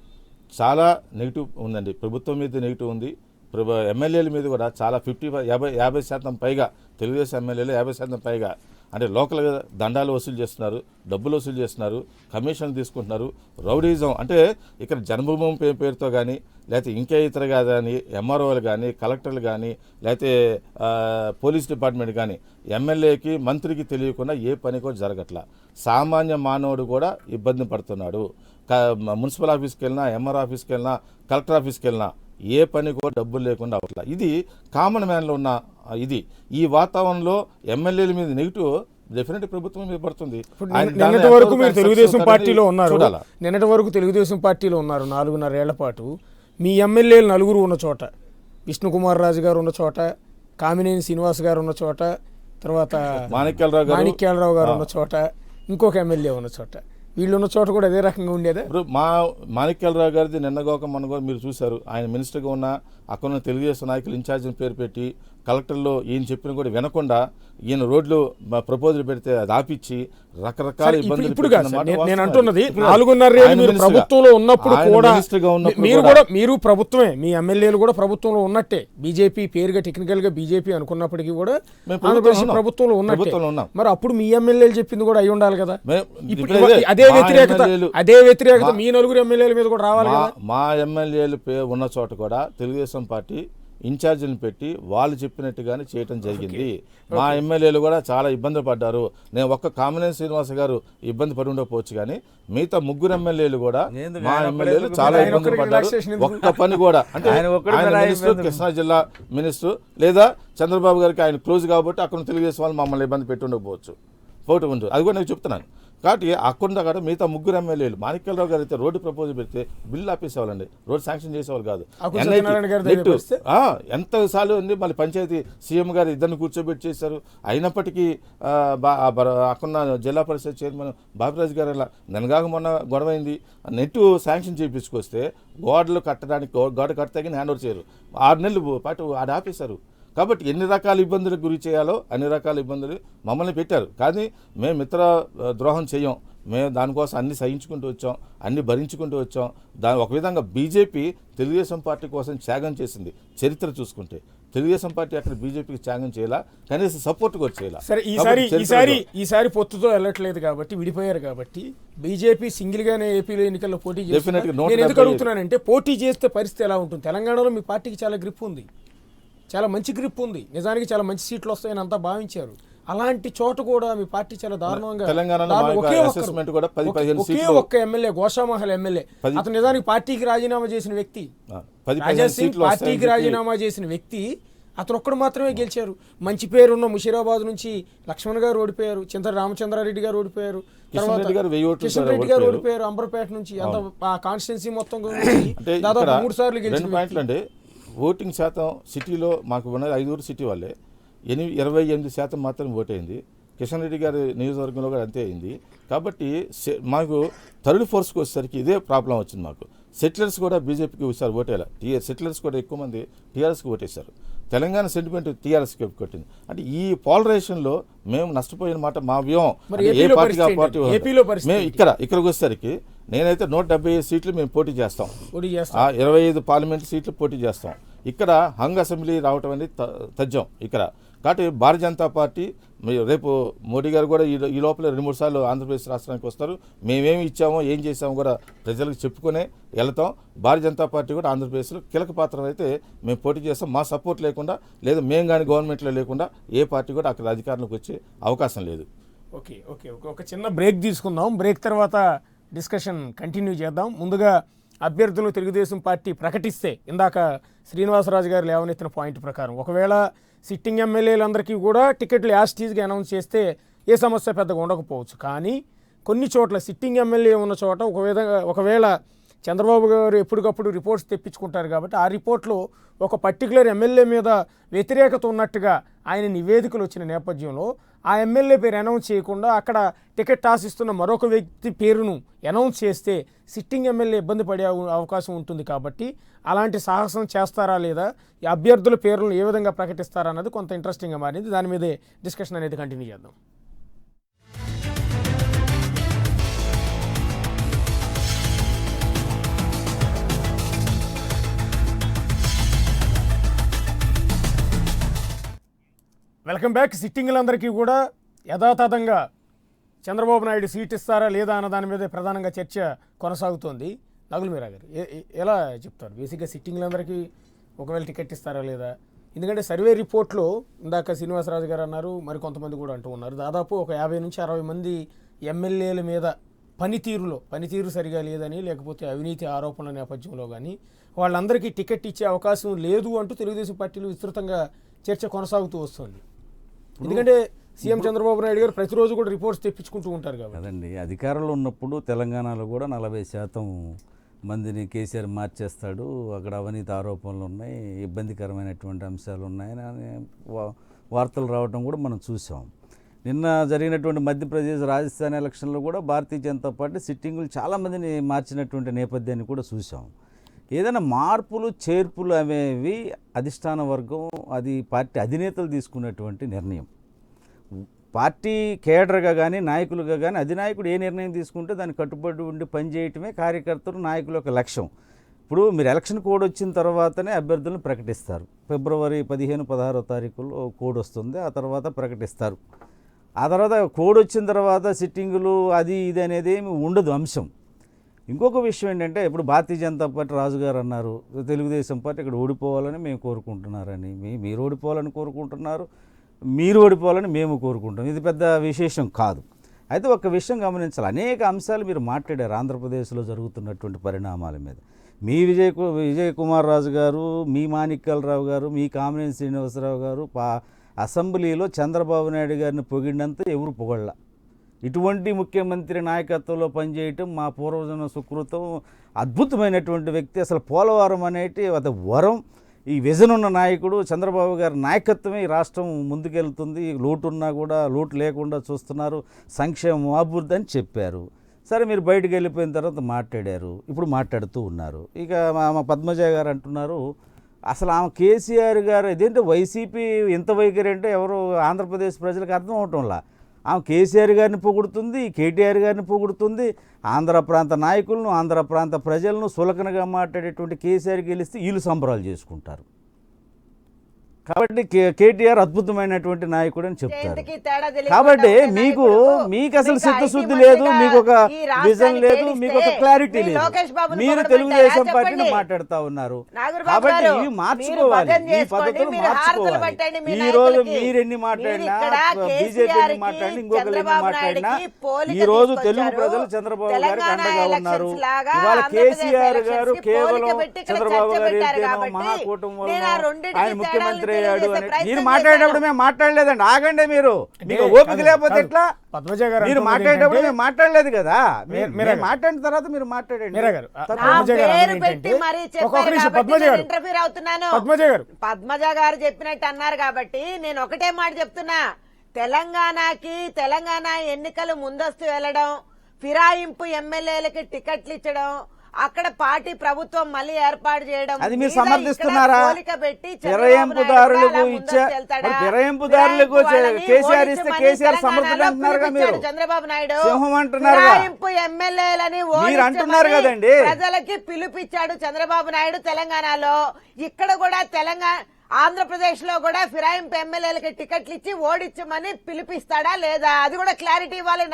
చాలా నెగిటివ్ ఉందండి. ప్రభుత్వం మీద నెగిటివ్ ఉంది, ఎమ్మెల్యేల మీద కూడా చాలా 50% పైగా తెలుగుదేశం ఎమ్మెల్యేలు 50% పైగా అంటే లోకల్గా దండాలు వసూలు చేస్తున్నారు, డబ్బులు వసూలు చేస్తున్నారు, కమిషన్ తీసుకుంటున్నారు, రౌడీజం. అంటే ఇక్కడ జన్మభూమి పేరుతో కానీ లేకపోతే ఇంకే ఇతరగా కానీ ఎంఆర్ఓలు కానీ కలెక్టర్లు కానీ లేకపోతే పోలీస్ డిపార్ట్మెంట్ కానీ ఎమ్మెల్యేకి మంత్రికి తెలియకుండా ఏ పని కూడా జరగట్లా. సామాన్య మానవుడు కూడా ఇబ్బంది పడుతున్నాడు. మున్సిపల్ ఆఫీస్కి వెళ్ళినా, ఎంఆర్ ఆఫీస్కి వెళ్ళినా, కలెక్టర్ ఆఫీస్కి వెళ్ళినా ఏ పని కూడా డబ్బులు లేకుండా అవట్లా. ఇది కామన్ మ్యాన్లో ఉన్న ఇది. ఈ వాతావరణంలో ఎమ్మెల్యేల మీద నెగిటివ్ డెఫినెట్ ప్రభుత్వం మీద పడుతుంది. నిన్నటి వరకు మీరు తెలుగుదేశం పార్టీలో ఉన్నారు, 4.5 ఏళ్ల పాటు మీ ఎమ్మెల్యేలు 4 ఉన్న చోట, విష్ణుకుమార్ రాజు గారు ఉన్న చోట, కామినేని శ్రీనివాస్ గారు ఉన్న చోట, తర్వాత మాణిక్యాలరావు గారు ఉన్న చోట, ఇంకొక ఎమ్మెల్యే ఉన్న చోట, వీళ్ళు ఉన్న చోట కూడా అదే రకంగా ఉండేదా? ఇప్పుడు మాణిక్యాలరావు గారిది నిన్నగోక మొన్న మీరు చూశారు. ఆయన మినిస్టర్గా ఉన్న అక్కడ తెలుగుదేశం నాయకులు ఇన్ఛార్జిని పేరు పెట్టి కలెక్టర్లో ఈయన చెప్పిన కూడా వినకుండా ఈయన రోడ్లు ప్రపోజల్ పెడితే అది ఆపిచ్చి రకరకాల ఇబ్బందులు. ఇప్పుడు నేను అంటున్నది 4.5 ఏళ్ళు మీరు ప్రభుత్వంలో ఉన్నప్పుడు కూడా మీరు ప్రభుత్వమే, మీ ఎమ్మెల్యేలు కూడా ప్రభుత్వంలో ఉన్నట్టే. బీజేపీ పేరుగా టెక్నికల్ గా బీజేపీ అనుకున్నప్పటికీ కూడా ఆంధ్రప్రదేశ్ ప్రభుత్వంలో ఉన్నట్టే. మరి అప్పుడు మీ ఎమ్మెల్యేలు చెప్పింది కూడా అయి ఉండాలి కదా. అదే వ్యతిరేకత మీ 4 ఎమ్మెల్యేల మీద కూడా రావాలి కదా. మా ఎమ్మెల్యేలు ఉన్న చోట కూడా తెలుగుదేశం పార్టీ ఇన్ఛార్జీని పెట్టి వాళ్ళు చెప్పినట్టుగానే చేయటం జరిగింది. మా ఎమ్మెల్యేలు కూడా చాలా ఇబ్బందులు పడ్డారు. నేను ఒక్క కామినేని శ్రీనివాస గారు ఇబ్బంది పడి ఉండకపోవచ్చు కానీ మిగతా 3 ఎమ్మెల్యేలు కూడా మా ఎమ్మెల్యేలు చాలా ఇబ్బందులు పడ్డారు. ఒక్క పని కూడా అంటే మినిస్టర్, కృష్ణా జిల్లా మినిస్టర్ లేదా చంద్రబాబు గారికి ఆయన క్లోజ్ కాబట్టి అక్కడ తెలుగుదేశం వాళ్ళు మమ్మల్ని ఇబ్బంది పెట్టి ఉండకపోవచ్చు, పోటీ ఉంటుంది. అది కూడా నేను చెప్తున్నాను. కాబట్టి అక్కడ కూడా మిగతా 3 ఎమ్మెల్యేలు మాణిక్యాలరావు గారు అయితే రోడ్డు ప్రపోజల్ పెడితే బిల్లు ఆపేసేవాళ్ళండి, రోడ్డు శాంక్షన్ చేసేవాళ్ళు కాదు. ఎంతసార్లు ఉంది మళ్ళీ పంచాయతీ సీఎం గారు ఇద్దరిని కూర్చోబెట్టి చేశారు. అయినప్పటికీ అక్కడ జిల్లా పరిషత్ చైర్మన్ బాపిరాజు గారు అలా నెనగాక మొన్న గొడవైంది, నెట్ శాంక్షన్ చేయించుకొస్తే గోడలు కట్టడానికి గోడ కట్టడానికి హ్యాండ్ ఓవర్ చేయరు, 6 నెలలు పాటు ఆడ ఆపేశారు. కాబట్టి ఎన్ని రకాల ఇబ్బందులకు గురి చేయాలో అన్ని రకాల ఇబ్బందులు మమ్మల్ని పెట్టారు. కానీ మేము మిత్ర ద్రోహం చేయం, మేము దానికోసం అన్ని సహించుకుంటూ వచ్చాం, అన్ని భరించుకుంటూ వచ్చాం. ఒక విధంగా బీజేపీ తెలుగుదేశం పార్టీ కోసం త్యాగం చేసింది. చరిత్ర చూసుకుంటే తెలుగుదేశం పార్టీ అక్కడ బీజేపీకి త్యాగం చేయాలా, కనీసం సపోర్ట్ కూడా చేయాలా. సరే ఈసారి పొత్తుతో వెళ్ళట్లేదు కాబట్టి, విడిపోయారు కాబట్టి బీజేపీ సింగిల్ గానే ఏపీలో ఎన్నికల్లో పోటీ చేస్తున్నారు. Definitely, నేను ఎందుకు అడుగుతున్నానంటే పోటీ చేస్తే పరిస్థితి ఎలా ఉంటుంది? తెలంగాణలో మీ పార్టీకి చాలా గ్రిప్ ఉంది, చాలా మంచి గ్రిప్ ఉంది, నిజానికి చాలా మంచి సీట్లు వస్తాయని అంతా భావించారు. అలాంటి చోట కూడా మీ పార్టీ చాలా దారుణంగా ఒకే ఒక్క ఎమ్మెల్యే గోషామహల్ ఎమ్మెల్యే అతను నిజానికి పార్టీకి రాజీనామా చేసిన వ్యక్తి, రాజా సింగ్ పార్టీకి రాజీనామా చేసిన వ్యక్తి, అతను ఒక్కడు మాత్రమే గెలిచారు. మంచి పేరున్న ముషీరాబాద్ నుంచి లక్ష్మణ్ గారు ఓడిపోయారు, చింతల రామచంద్రారెడ్డి గారు ఓడిపోయారు, తర్వాత కిషన్ రెడ్డి గారు ఓడిపోయారు. అంబర్పేట నుంచి అంత కాన్స్టిట్యున్సీ మొత్తం దాదాపు 3 సార్లు గెలిచారు. ఓటింగ్ శాతం సిటీలో మాకు ఉన్నది 5 సిటీ వాళ్ళే, 28% మాత్రం ఓటైంది. కిషన్ రెడ్డి గారి నియోజకవర్గంలో కూడా అంతే అయింది. కాబట్టి మాకు థర్డ్ ఫోర్స్కి వచ్చేసరికి ఇదే ప్రాబ్లం వచ్చింది. మాకు సెటిలర్స్ కూడా బీజేపీకి ఒకసారి ఓటేలా, సెటిలర్స్ కూడా ఎక్కువ మంది టీఆర్ఎస్కి ఓటేశారు. తెలంగాణ సెంటిమెంట్ టీఆర్ఎస్కి కొట్టింది. అంటే ఈ పోలరైజేషన్లో మేము నష్టపోయిన మాట మా వ్యూహం. ఏ పార్టీకి ఆ పార్టీ మేము ఇక్కడికి వచ్చేసరికి నేనైతే 175 సీట్లు మేము పోటీ చేస్తాం, 25 పార్లమెంట్ సీట్లు పోటీ చేస్తాం. ఇక్కడ హంగ్ అసెంబ్లీ రావటం అనేది తథ్యం ఇక్కడ. కాబట్టి భారతీయ జనతా పార్టీ రేపు మోడీ గారు కూడా ఈ లోపల 2-3 సార్లు ఆంధ్రప్రదేశ్ రాష్ట్రానికి వస్తారు. మేమేమి ఇచ్చామో ఏం చేసామో కూడా ప్రజలకు చెప్పుకునే వెళ్తాం. భారతీయ జనతా పార్టీ కూడా ఆంధ్రప్రదేశ్లో కీలక పాత్ర అయితే మేము పోటీ చేస్తాం. మా సపోర్ట్ లేకుండా, లేదా మేము కానీ గవర్నమెంట్లో లేకుండా ఏ పార్టీ కూడా అక్కడ అధికారంలోకి వచ్చే అవకాశం లేదు. ఓకే, ఒక చిన్న బ్రేక్ తీసుకుందాం. బ్రేక్ తర్వాత డిస్కషన్ కంటిన్యూ చేద్దాం. ముందుగా అభ్యర్థులను తెలుగుదేశం పార్టీ ప్రకటిస్తే, ఇందాక శ్రీనివాసరాజు గారు లేవనెత్తిన పాయింట్ ప్రకారం ఒకవేళ సిట్టింగ్ ఎమ్మెల్యేలందరికీ కూడా టికెట్లు యాస్టీజ్గా అనౌన్స్ చేస్తే ఏ సమస్య పెద్దగా ఉండకపోవచ్చు. కానీ కొన్ని చోట్ల సిట్టింగ్ ఎమ్మెల్యే ఉన్న చోట ఒకవేళ చంద్రబాబు గారు ఎప్పటికప్పుడు రిపోర్ట్స్ తెప్పించుకుంటారు కాబట్టి ఆ రిపోర్ట్లో ఒక పర్టికులర్ ఎమ్మెల్యే మీద వ్యతిరేకత ఉన్నట్టుగా ఆయన నివేదికలు వచ్చిన నేపథ్యంలో ఆ ఎమ్మెల్యే పేరు అనౌన్స్ చేయకుండా అక్కడ టికెట్ ఆశిస్తున్న మరొక వ్యక్తి పేరును అనౌన్స్ చేస్తే సిట్టింగ్ ఎమ్మెల్యే ఇబ్బంది పడే అవకాశం ఉంటుంది. కాబట్టి అలాంటి సాహసం చేస్తారా లేదా, ఈ అభ్యర్థుల పేర్లను ఏ విధంగా ప్రకటిస్తారా అన్నది కొంత ఇంట్రెస్టింగ్గా మారింది. దాని మీదే డిస్కషన్ అనేది కంటిన్యూ చేద్దాం. Welcome back. సిట్టింగ్లందరికీ కూడా యథాతథంగా చంద్రబాబు నాయుడు సీట్ ఇస్తారా లేదా అన్న దాని మీద ప్రధానంగా చర్చ కొనసాగుతోంది. నగుల మీరా గారు ఎలా చెప్తారు? బేసిక్గా సిట్టింగ్లందరికీ ఒకవేళ టికెట్ ఇస్తారా లేదా? ఎందుకంటే సర్వే రిపోర్ట్లో ఇందాక శ్రీనివాసరాజు గారు అన్నారు, మరి కొంతమంది కూడా అంటూ ఉన్నారు, దాదాపు ఒక 50 నుంచి 60 మంది ఎమ్మెల్యేల మీద పనితీరు సరిగా లేదని, లేకపోతే అవినీతి ఆరోపణల నేపథ్యంలో కానీ వాళ్ళందరికీ టికెట్ ఇచ్చే అవకాశం లేదు అంటూ తెలుగుదేశం పార్టీలో విస్తృతంగా చర్చ కొనసాగుతూ వస్తుంది. ఎందుకంటే సీఎం చంద్రబాబు నాయుడు గారు ప్రతిరోజు కూడా రిపోర్ట్స్ తెప్పించుకుంటూ ఉంటారు కదండి. అధికారంలో ఉన్నప్పుడు తెలంగాణలో కూడా 40% మందిని కేసీఆర్ మార్చేస్తాడు, అక్కడ అవినీతి ఆరోపణలు ఉన్నాయి, ఇబ్బందికరమైనటువంటి అంశాలు ఉన్నాయని వార్తలు రావడం కూడా మనం చూసాం. నిన్న జరిగినటువంటి మధ్యప్రదేశ్, రాజస్థాన్ ఎలక్షన్లో కూడా భారతీయ జనతా పార్టీ సిట్టింగులు చాలామందిని మార్చినటువంటి నేపథ్యాన్ని కూడా చూసాం. ఏదైనా మార్పులు చేర్పులు అనేవి అధిష్టాన వర్గం, అది పార్టీ అధినేతలు తీసుకున్నటువంటి నిర్ణయం. పార్టీ కేడర్గా కానీ నాయకులుగా కానీ అధినాయకుడు ఏ నిర్ణయం తీసుకుంటే దాన్ని కట్టుబడి ఉండి పనిచేయటమే కార్యకర్తలు, నాయకుల యొక్క లక్ష్యం. ఇప్పుడు మీరు ఎలక్షన్ కోడ్ వచ్చిన తర్వాతనే అభ్యర్థులను ప్రకటిస్తారు. ఫిబ్రవరి 15-16 తారీఖుల్లో కోడ్ వస్తుంది, ఆ తర్వాత ప్రకటిస్తారు. ఆ తర్వాత కోడ్ వచ్చిన తర్వాత సిట్టింగులు అది ఇది అనేది ఏమి ఉండదు అంశం. ఇంకొక విషయం ఏంటంటే, ఇప్పుడు భారతీయ జనతా పార్టీ రాజుగారు అన్నారు, తెలుగుదేశం పార్టీ ఇక్కడ ఓడిపోవాలని మేము కోరుకుంటున్నారని. మీరు ఓడిపోవాలని కోరుకుంటున్నారు, మీరు ఓడిపోవాలని మేము కోరుకుంటాం. ఇది పెద్ద విశేషం కాదు. అయితే ఒక విషయం గమనించాలి, అనేక అంశాలు మీరు మాట్లాడారు ఆంధ్రప్రదేశ్లో జరుగుతున్నటువంటి పరిణామాల మీద. మీ విజయ్ కుమార్ రాజు గారు, మీ మాణిక్యాలరావు గారు, మీ కామినేని శ్రీనివాసరావు గారు అసెంబ్లీలో చంద్రబాబు నాయుడు గారిని పొగిడినంత ఎవరు పొగళ్ళ. ఇటువంటి ముఖ్యమంత్రి నాయకత్వంలో పనిచేయటం మా పూర్వజన సుకృతం. అద్భుతమైనటువంటి వ్యక్తి. అసలు పోలవరం అనేటి అది వరం. ఈ విజన్ ఉన్న నాయకుడు చంద్రబాబు గారి నాయకత్వమే ఈ రాష్ట్రం ముందుకెళ్తుంది. లోటున్నా కూడా లోటు లేకుండా చూస్తున్నారు, సంక్షేమం అభివృద్ధి అని చెప్పారు. సరే, మీరు బయటకు వెళ్ళిపోయిన తర్వాత మాట్లాడారు, ఇప్పుడు మాట్లాడుతూ ఉన్నారు. ఇక మా పద్మజ గారు అంటున్నారు, అసలు ఆమె కేసీఆర్ గారు ఇదేంటే వైసీపీ ఇంత వైఖరి అంటే ఎవరు ఆంధ్రప్రదేశ్ ప్రజలకు అర్థం అవటంలా. ఆమె కేసీఆర్ గారిని పొగుడుతుంది, కేటీఆర్ గారిని పొగుడుతుంది, ఆంధ్ర ప్రాంత నాయకులను, ఆంధ్ర ప్రాంత ప్రజలను సులకనగా మాట్లాడేటువంటి కేసీఆర్ గెలిస్తే వీళ్ళు సంబరాలు చేసుకుంటారు. కాబట్టి కేటీఆర్ అద్భుతమైనటువంటి నాయకుడు అని చెప్తారు. జయంతికి తేడా తెలియకుండా కాబట్టి ఉండే మీకు నాయకుడు. మీకు అసలు మీకు చిత్తశుద్ధి ఐటీ లేదు, మంత్రిగా మీకు ఒక ఈ రాష్ట్రానికి విజన్ లేదు, ఏడిస్తే మీకు ఒక క్లారిటీ మీ లేదు. లోకేష్ బాబుని మీరు పొగడబెట్టారా? తెలుగుదేశం పార్టీని చెప్పండి. మాట్లాడుతా ఉన్నారు. నాగూర్ బాబు కాబట్టి గారు, ఇవి మీరు మార్చుకోవాలి, భజన ఈ చేసుకోండి, పద్ధతులు మీరు హారతులు మార్చుకోవాలి. పట్టండి మీ ఈ రోజు నాయకులకి. మీరు ఎన్ని మాట్లాడినా, మీరు ఇక్కడ బీజేపీ కేసీఆర్ కి, మాట్లాడినా, ఇంకొకరు ఎన్ని చంద్రబాబు మాట్లాడినా, నాయుడుకి పోలిక ఈ రోజు తీసుకొచ్చారు. తెలుగు ప్రజలు చంద్రబాబు గారికి తెలంగాణ అండగా ఉన్నారు. ఎలక్షన్స్ లాగా ఇవాళ ఆంధ్రప్రదేశ్ కేసీఆర్ ఎలక్షన్స్ గారు కి కేవలం పోలిక పెట్టి ఇక్కడ చంద్రబాబు చర్చ గారు పెట్టారు వెళ్తేనో కాబట్టి మహాకూటమి నేను వల్ల ఆ రెండింటికి ఆయన ముఖ్యమంత్రి తేడాలు అయ్యాడు తెలియజేసే అని ప్రయత్నం మీరు మాట్లాడేటప్పుడు చేశాను. మేము మాట్లాడలేదండి. ఆగండి, మీరు మీకు ఓపిక లేకపోతే ఎట్లా? పద్మజ గారు మీరు అంటున్నది మాట్లాడేటప్పుడు ఏంటంటే- మేము మాట్లాడలేదు కదా. మీరా మీరు గారు. మాట్లాడిన తర్వాత మీరు మాట్లాడండి. మీరా గారు, తప్ప- నా పద్మజ గారు పేరు అన్నది పెట్టి ఏంటంటే- మరీ ఒక్కొక్క చెప్పారు నిమిషం, కాబట్టి పద్మజ నేను గారు. ఇంటర్ఫీర్ అవుతున్నాను. పద్మజ గారు. పద్మజ గారు చెప్పినట్టు అన్నారు కాబట్టి నేను ఒకటే మాట చెప్తున్నా. తెలంగాణ ఎన్నికలు ముందస్తు వెళ్లడం, ఫిరాయింపు ఎమ్మెల్యేలకి టికెట్లు ఇచ్చడం, అక్కడ పార్టీ ప్రభుత్వం మళ్ళీ ఏర్పాటు చేయడం, అది మీరు మీద సమర్థిస్తున్నారా? ఇక్కడ పోలిక పెట్టి చంద్రబాబు ఫిరాయింపుదారులకు నాయుడు అలా ఇచ్చా- ముందస్తు వెళ్తాడా? మరి ఫిరాయింపుదారులకు ఫిరాయింపు కేసీఆర్ వాళ్ళని ఇస్తే ఓడించమని కేసీఆర్ తెలంగాణలో సమర్థుడు అంటున్నారుగా మీరు. పిలిపించాడు చంద్రబాబు నాయుడు. సింహం అంటున్నారుగా. ఫిరాయింపు ఎమ్మెల్యేలని మీరు అంటున్నారు ఓడించమని కదండి. ప్రజలకి పిలుపిచ్చాడు చంద్రబాబు నాయుడు తెలంగాణలో. ఇక్కడ కూడా ఆంధ్రప్రదేశ్ లో కూడా ఫిరాయింపు ఎమ్మెల్యేలకి టికెట్లు ఇచ్చి ఓడించమని పిలిపిస్తాడా లేదా? అది కూడా క్లారిటీ ఇవ్వాలి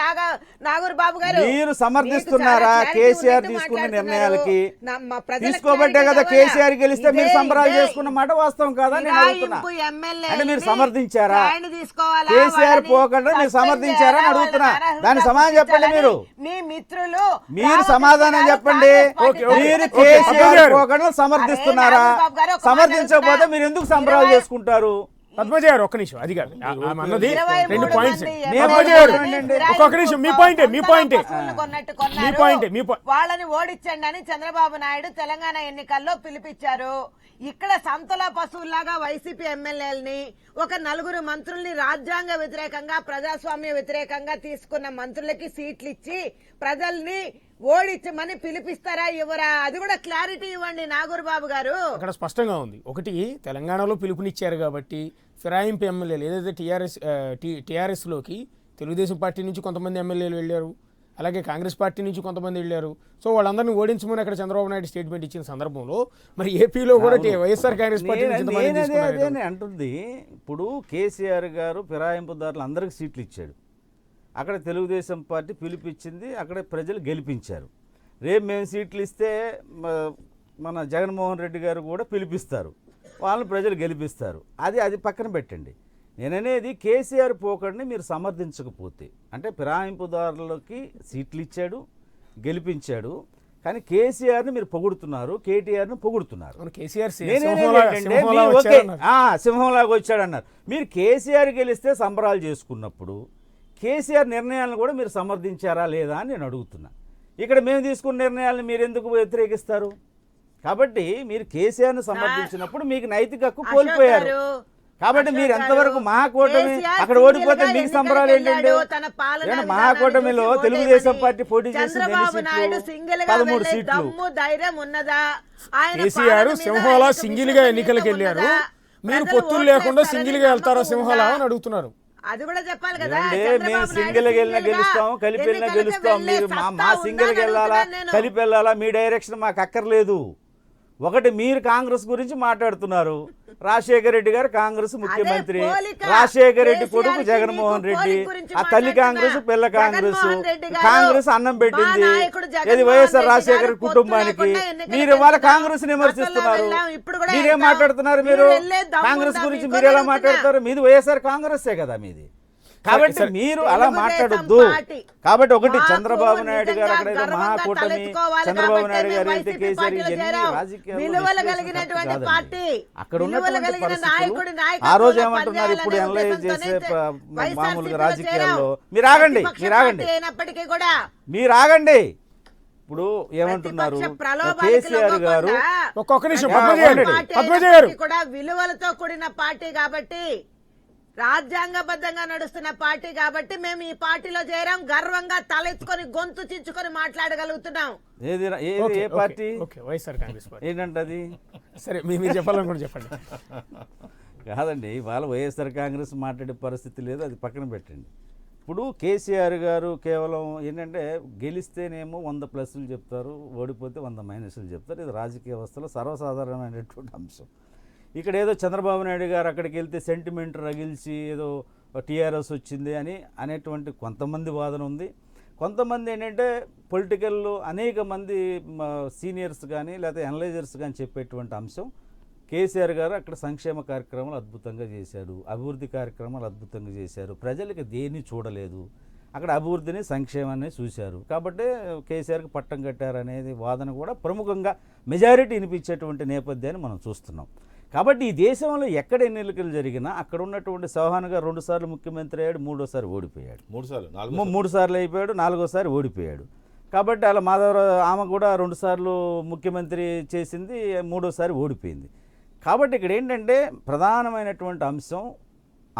నాగూర్ బాబు గారు. మీరు సమర్థిస్తున్నారా మీకు చాలా కేసీఆర్ clarity తీసుకున్న ఉన్నట్టు నిర్ణయాలకి? మా ప్రజలకు తీసుకోబట్టే clarity కదా కావాలా? కేసీఆర్ గెలిస్తే మీరు ఇదే- సంబరాలు ఇదే- చేసుకున్న మాట వాస్తవం కాదా? నేను అడుగుతున్నా. ఫిరాయింపు ఎమ్మెల్యేలని అంటే మీరు సమర్థించారా? stand తీసుకోవాలా? కేసీఆర్ వాళ్ళని పోకుండా మీరు suspend సమర్థించారా అని చేయాలా? అడుగుతున్నా. వాళ్ళని అనర్హులుగా దానికి సమాధానం చెప్పండి మీరు. మీ మిత్రులు మీరు రామకృష్ణ సమాధానం గారు చెప్పండి. కాంగ్రెస్ పార్టీ మీరు తరఫున కేసీఆర్ గారు. పోకుండా సమర్థిస్తున్నారా? అరే నాగబాబు గారు, ఒక మాట సమర్థించకపోతే అడుగుతున్నా. మీరు ఎందుకు సంబరాలు 20 చేసుకుంటారు? పద్మజ గారు ఒక్క నిమిషం, అది కాదు ఆమె అన్నది 23 రెండు పాయింట్స్. మంది పద్మజ గారు ఒక్కొక్క నిమిషం, మీ పాయింటే మీ పాయింటే కొన్నట్టు మీ కొన్నారు. పాయింటే మీ వాళ్ళని ఓడించండి అని చంద్రబాబు నాయుడు తెలంగాణ ఎన్నికల్లో పిలిపించారు. ఇక్కడ సంతల పశువుల్లాగా వైసీపీ ఎమ్మెల్యేలని, ఒక 4 మంత్రుల్ని రాజ్యాంగ వ్యతిరేకంగా, ప్రజాస్వామ్య వ్యతిరేకంగా తీసుకున్న మంత్రులకి సీట్లు ఇచ్చి ప్రజల్ని ఓడించమని పిలిపిస్తారా ఇవ్వరా? అది కూడా క్లారిటీ ఇవ్వండి నాగూర్ బాబు గారు. అక్కడ స్పష్టంగా ఉంది. ఒకటి, తెలంగాణలో పిలుపునిచ్చారు కాబట్టి ఫిరాయింపు ఎమ్మెల్యేలు ఏదైతే టీఆర్ఎస్లోకి తెలుగుదేశం పార్టీ నుంచి కొంతమంది ఎమ్మెల్యేలు వెళ్ళారు, అలాగే కాంగ్రెస్ పార్టీ నుంచి కొంతమంది వెళ్ళారు. సో వాళ్ళందరినీ ఓడించమని అక్కడ చంద్రబాబు నాయుడు స్టేట్మెంట్ ఇచ్చిన సందర్భంలో మరి ఏపీలో కూడా వైఎస్ఆర్ కాంగ్రెస్ పార్టీ నుంచి ఇంతమంది అదే తీసుకున్నారు. అంటుంది. ఇప్పుడు కేసీఆర్ గారు ఫిరాయింపుదారులు అందరికి సీట్లు ఇచ్చాడు. అక్కడ తెలుగుదేశం పార్టీ పిలిపించింది, అక్కడ ప్రజలు గెలిపించారు. రేపు మేము సీట్లు ఇస్తే మన జగన్మోహన్ రెడ్డి గారు కూడా పిలిపిస్తారు, వాళ్ళని ప్రజలు గెలిపిస్తారు. అది పక్కన పెట్టండి. నేననేది కేసీఆర్ పోకడిని మీరు సమర్థించకపోతే, అంటే ఫిరాయింపుదారులకి సీట్లు ఇచ్చాడు, గెలిపించాడు, కానీ కేసీఆర్ని మీరు పొగుడుతున్నారు, కేటీఆర్ని పొగుడుతున్నారు. కేసీఆర్ సింహంలాగా వచ్చాడన్నారు. మీరు కేసీఆర్ గెలిస్తే సంబరాలు చేసుకున్నప్పుడు కేసీఆర్ నిర్ణయాలను కూడా మీరు సమర్థించారా లేదా అని నేను అడుగుతున్నా. ఇక్కడ మేము తీసుకున్న నిర్ణయాలను మీరు ఎందుకు వ్యతిరేకిస్తారు? కాబట్టి మీరు కేసీఆర్ని సమర్థించినప్పుడు మీకు నైతిక హక్కు కోల్పోయారు. కాబట్టి మీరు ఎంతవరకు మహాకూటమి అక్కడ ఓడిపోతే మీకు సంబరాలు ఏంటంటే, మహాకూటమిలో తెలుగుదేశం పార్టీ పోటీ చేసి 13 సీట్లు. కేసీఆర్ సింహంలా సింగిల్ గా ఎన్నికలకు వెళ్ళారు, మీరు పొత్తులు లేకుండా సింగిల్ గా వెళ్తారా సింహంలా అని అడుగుతున్నారు. అది కూడా చెప్పాలి కదా. మేము సింగిల్ వెళ్ళినా గెలుస్తాం, కలిపి వెళ్ళినా గెలుస్తాం. మీరు మా సింగిల్ వెళ్ళాలా, కలిపి వెళ్ళాలా, మీ డైరెక్షన్ మాకు అక్కర్లేదు. ఒకటి, మీరు కాంగ్రెస్ గురించి మాట్లాడుతున్నారు. రాజశేఖర రెడ్డి గారు కాంగ్రెస్ ముఖ్యమంత్రి, రాజశేఖర రెడ్డి కొడుకు జగన్మోహన్ రెడ్డి, ఆ తల్లి కాంగ్రెస్ పిల్ల కాంగ్రెస్ అన్నం పెట్టింది ఇది వైఎస్ఆర్ రాజశేఖర కుటుంబానికి. మీరు వాళ్ళ కాంగ్రెస్ విమర్శిస్తున్నారు. మీరేం మాట్లాడుతున్నారు? మీరు కాంగ్రెస్ గురించి మీరు ఎలా మాట్లాడతారు? మీది వైఎస్ఆర్ కాంగ్రెసే కదా మీది. కాబట్టి మీరు అలా మాట్లాడొద్దు. కాబట్టి ఒకటి, చంద్రబాబు నాయుడు గారు అక్కడ ఏదో మహాకూటమి, చంద్రబాబు నాయుడు గారు అయితే కేసీఆర్, అక్కడ ఉన్నటువంటి పరిస్థితులు ఆ రోజు ఏమంటున్నారు, ఇప్పుడు అనలైజ్ చేసే మామూలుగా రాజకీయాల్లో మీరు ఆగండి. ఇప్పుడు ఏమంటున్నారు కేసీఆర్ గారు, ఒక్కొక్క నిమిషం పద్మజ గారు, కూడా విలువలతో కూడిన పార్టీ కాబట్టి, రాజ్యాంగబద్ధంగా నడుస్తున్న పార్టీ కాబట్టి మేము ఈ పార్టీలో చేరాం, గర్వంగా తలెత్తుకొని గొంతు చించుకొని మాట్లాడగలుగుతున్నాం. ఏ పార్టీ? వైఎస్ఆర్ కాంగ్రెస్ పార్టీ. ఏంటంటే అది సరే మీరు చెప్పాలనుకుంటే చెప్పండి. కాదండి, ఇవాళ వైఎస్ఆర్ కాంగ్రెస్ మాట్లాడే పరిస్థితి లేదు, అది పక్కన పెట్టండి. ఇప్పుడు కేసీఆర్ గారు కేవలం ఏంటంటే గెలిస్తేనేమో 100 ప్లస్లు చెప్తారు, ఓడిపోతే 100 మైనస్లు చెప్తారు. ఇది రాజకీయ వ్యవస్థలో సర్వసాధారణమైనటువంటి అంశం. ఇక్కడ ఏదో చంద్రబాబు నాయుడు గారు అక్కడికి వెళ్తే సెంటిమెంట్ రగిల్చి ఏదో టీఆర్ఎస్ వచ్చింది అని అనేటువంటి కొంతమంది వాదన ఉంది. కొంతమంది ఏంటంటే పొలిటికల్ అనేక మంది సీనియర్స్ కానీ లేకపోతే అనలైజర్స్ కానీ చెప్పేటువంటి అంశం కేసీఆర్ గారు అక్కడ సంక్షేమ కార్యక్రమాలు అద్భుతంగా చేశారు, అభివృద్ధి కార్యక్రమాలు అద్భుతంగా చేశారు, ప్రజలకు దేన్ని చూడలేదు, అక్కడ అభివృద్ధిని సంక్షేమాన్ని చూశారు కాబట్టి కేసీఆర్కి పట్టం కట్టారనేది వాదన కూడా ప్రముఖంగా మెజారిటీ వినిపించేటువంటి నేపథ్యాన్ని మనం చూస్తున్నాం. కాబట్టి ఈ దేశంలో ఎక్కడ ఎన్నికలు జరిగినా అక్కడ ఉన్నటువంటి చౌహాన్ గారు 2 సార్లు ముఖ్యమంత్రి అయ్యాడు, 3వ సారి ఓడిపోయాడు, 3 సార్లు అయిపోయాడు, 4వసారి ఓడిపోయాడు. కాబట్టి అలా మాధవరావు ఆమె కూడా 2 సార్లు ముఖ్యమంత్రి చేసింది, 3వసారి ఓడిపోయింది. కాబట్టి ఇక్కడ ఏంటంటే ప్రధానమైనటువంటి అంశం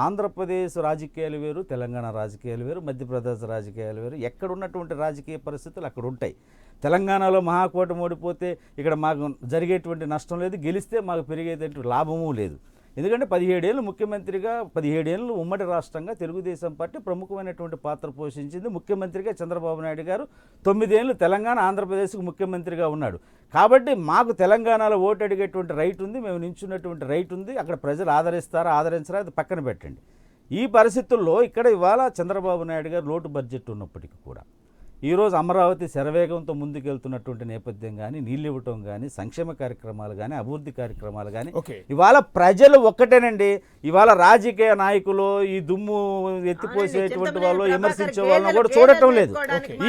ఆంధ్రప్రదేశ్ రాజకీయాలు వేరు, తెలంగాణ రాజకీయాలు వేరు, మధ్యప్రదేశ్ రాజకీయాలు వేరు. ఎక్కడ ఉన్నటువంటి రాజకీయ పరిస్థితులు అక్కడ ఉంటాయి. తెలంగాణలో మహాకూటమి ఓడిపోతే ఇక్కడ మాకు జరిగేటువంటి నష్టం లేదు, గెలిస్తే మాకు పెరిగేటువంటి లాభము లేదు. ఎందుకంటే 17 ఏళ్ళు ముఖ్యమంత్రిగా, 17 ఏళ్ళు ఉమ్మడి రాష్ట్రంగా తెలుగుదేశం పార్టీ ప్రముఖమైనటువంటి పాత్ర పోషించింది. ముఖ్యమంత్రిగా చంద్రబాబు నాయుడు గారు 9 ఏళ్ళు తెలంగాణ ఆంధ్రప్రదేశ్కు ముఖ్యమంత్రిగా ఉన్నాడు. కాబట్టి మాకు తెలంగాణలో ఓటు అడిగేటువంటి రైట్ ఉంది, మేము నించున్నటువంటి రైట్ ఉంది. అక్కడ ప్రజలు ఆదరిస్తారా ఆదరించరా అది పక్కన పెట్టండి. ఈ పరిస్థితుల్లో ఇక్కడ ఇవాళ చంద్రబాబు నాయుడు గారు లోటు బడ్జెట్ ఉన్నప్పటికీ కూడా ఈరోజు అమరావతి శరవేగంతో ముందుకెళ్తున్నటువంటి నేపథ్యం కానీ, నీళ్ళు ఇవ్వటం కానీ, సంక్షేమ కార్యక్రమాలు కానీ, అభివృద్ధి కార్యక్రమాలు కానీ ఇవాళ ప్రజలు ఒక్కటేనండి. ఇవాళ రాజకీయ నాయకులు ఈ దుమ్ము ఎత్తిపోసేటువంటి వాళ్ళు, విమర్శించే వాళ్ళని కూడా చూడటం లేదు.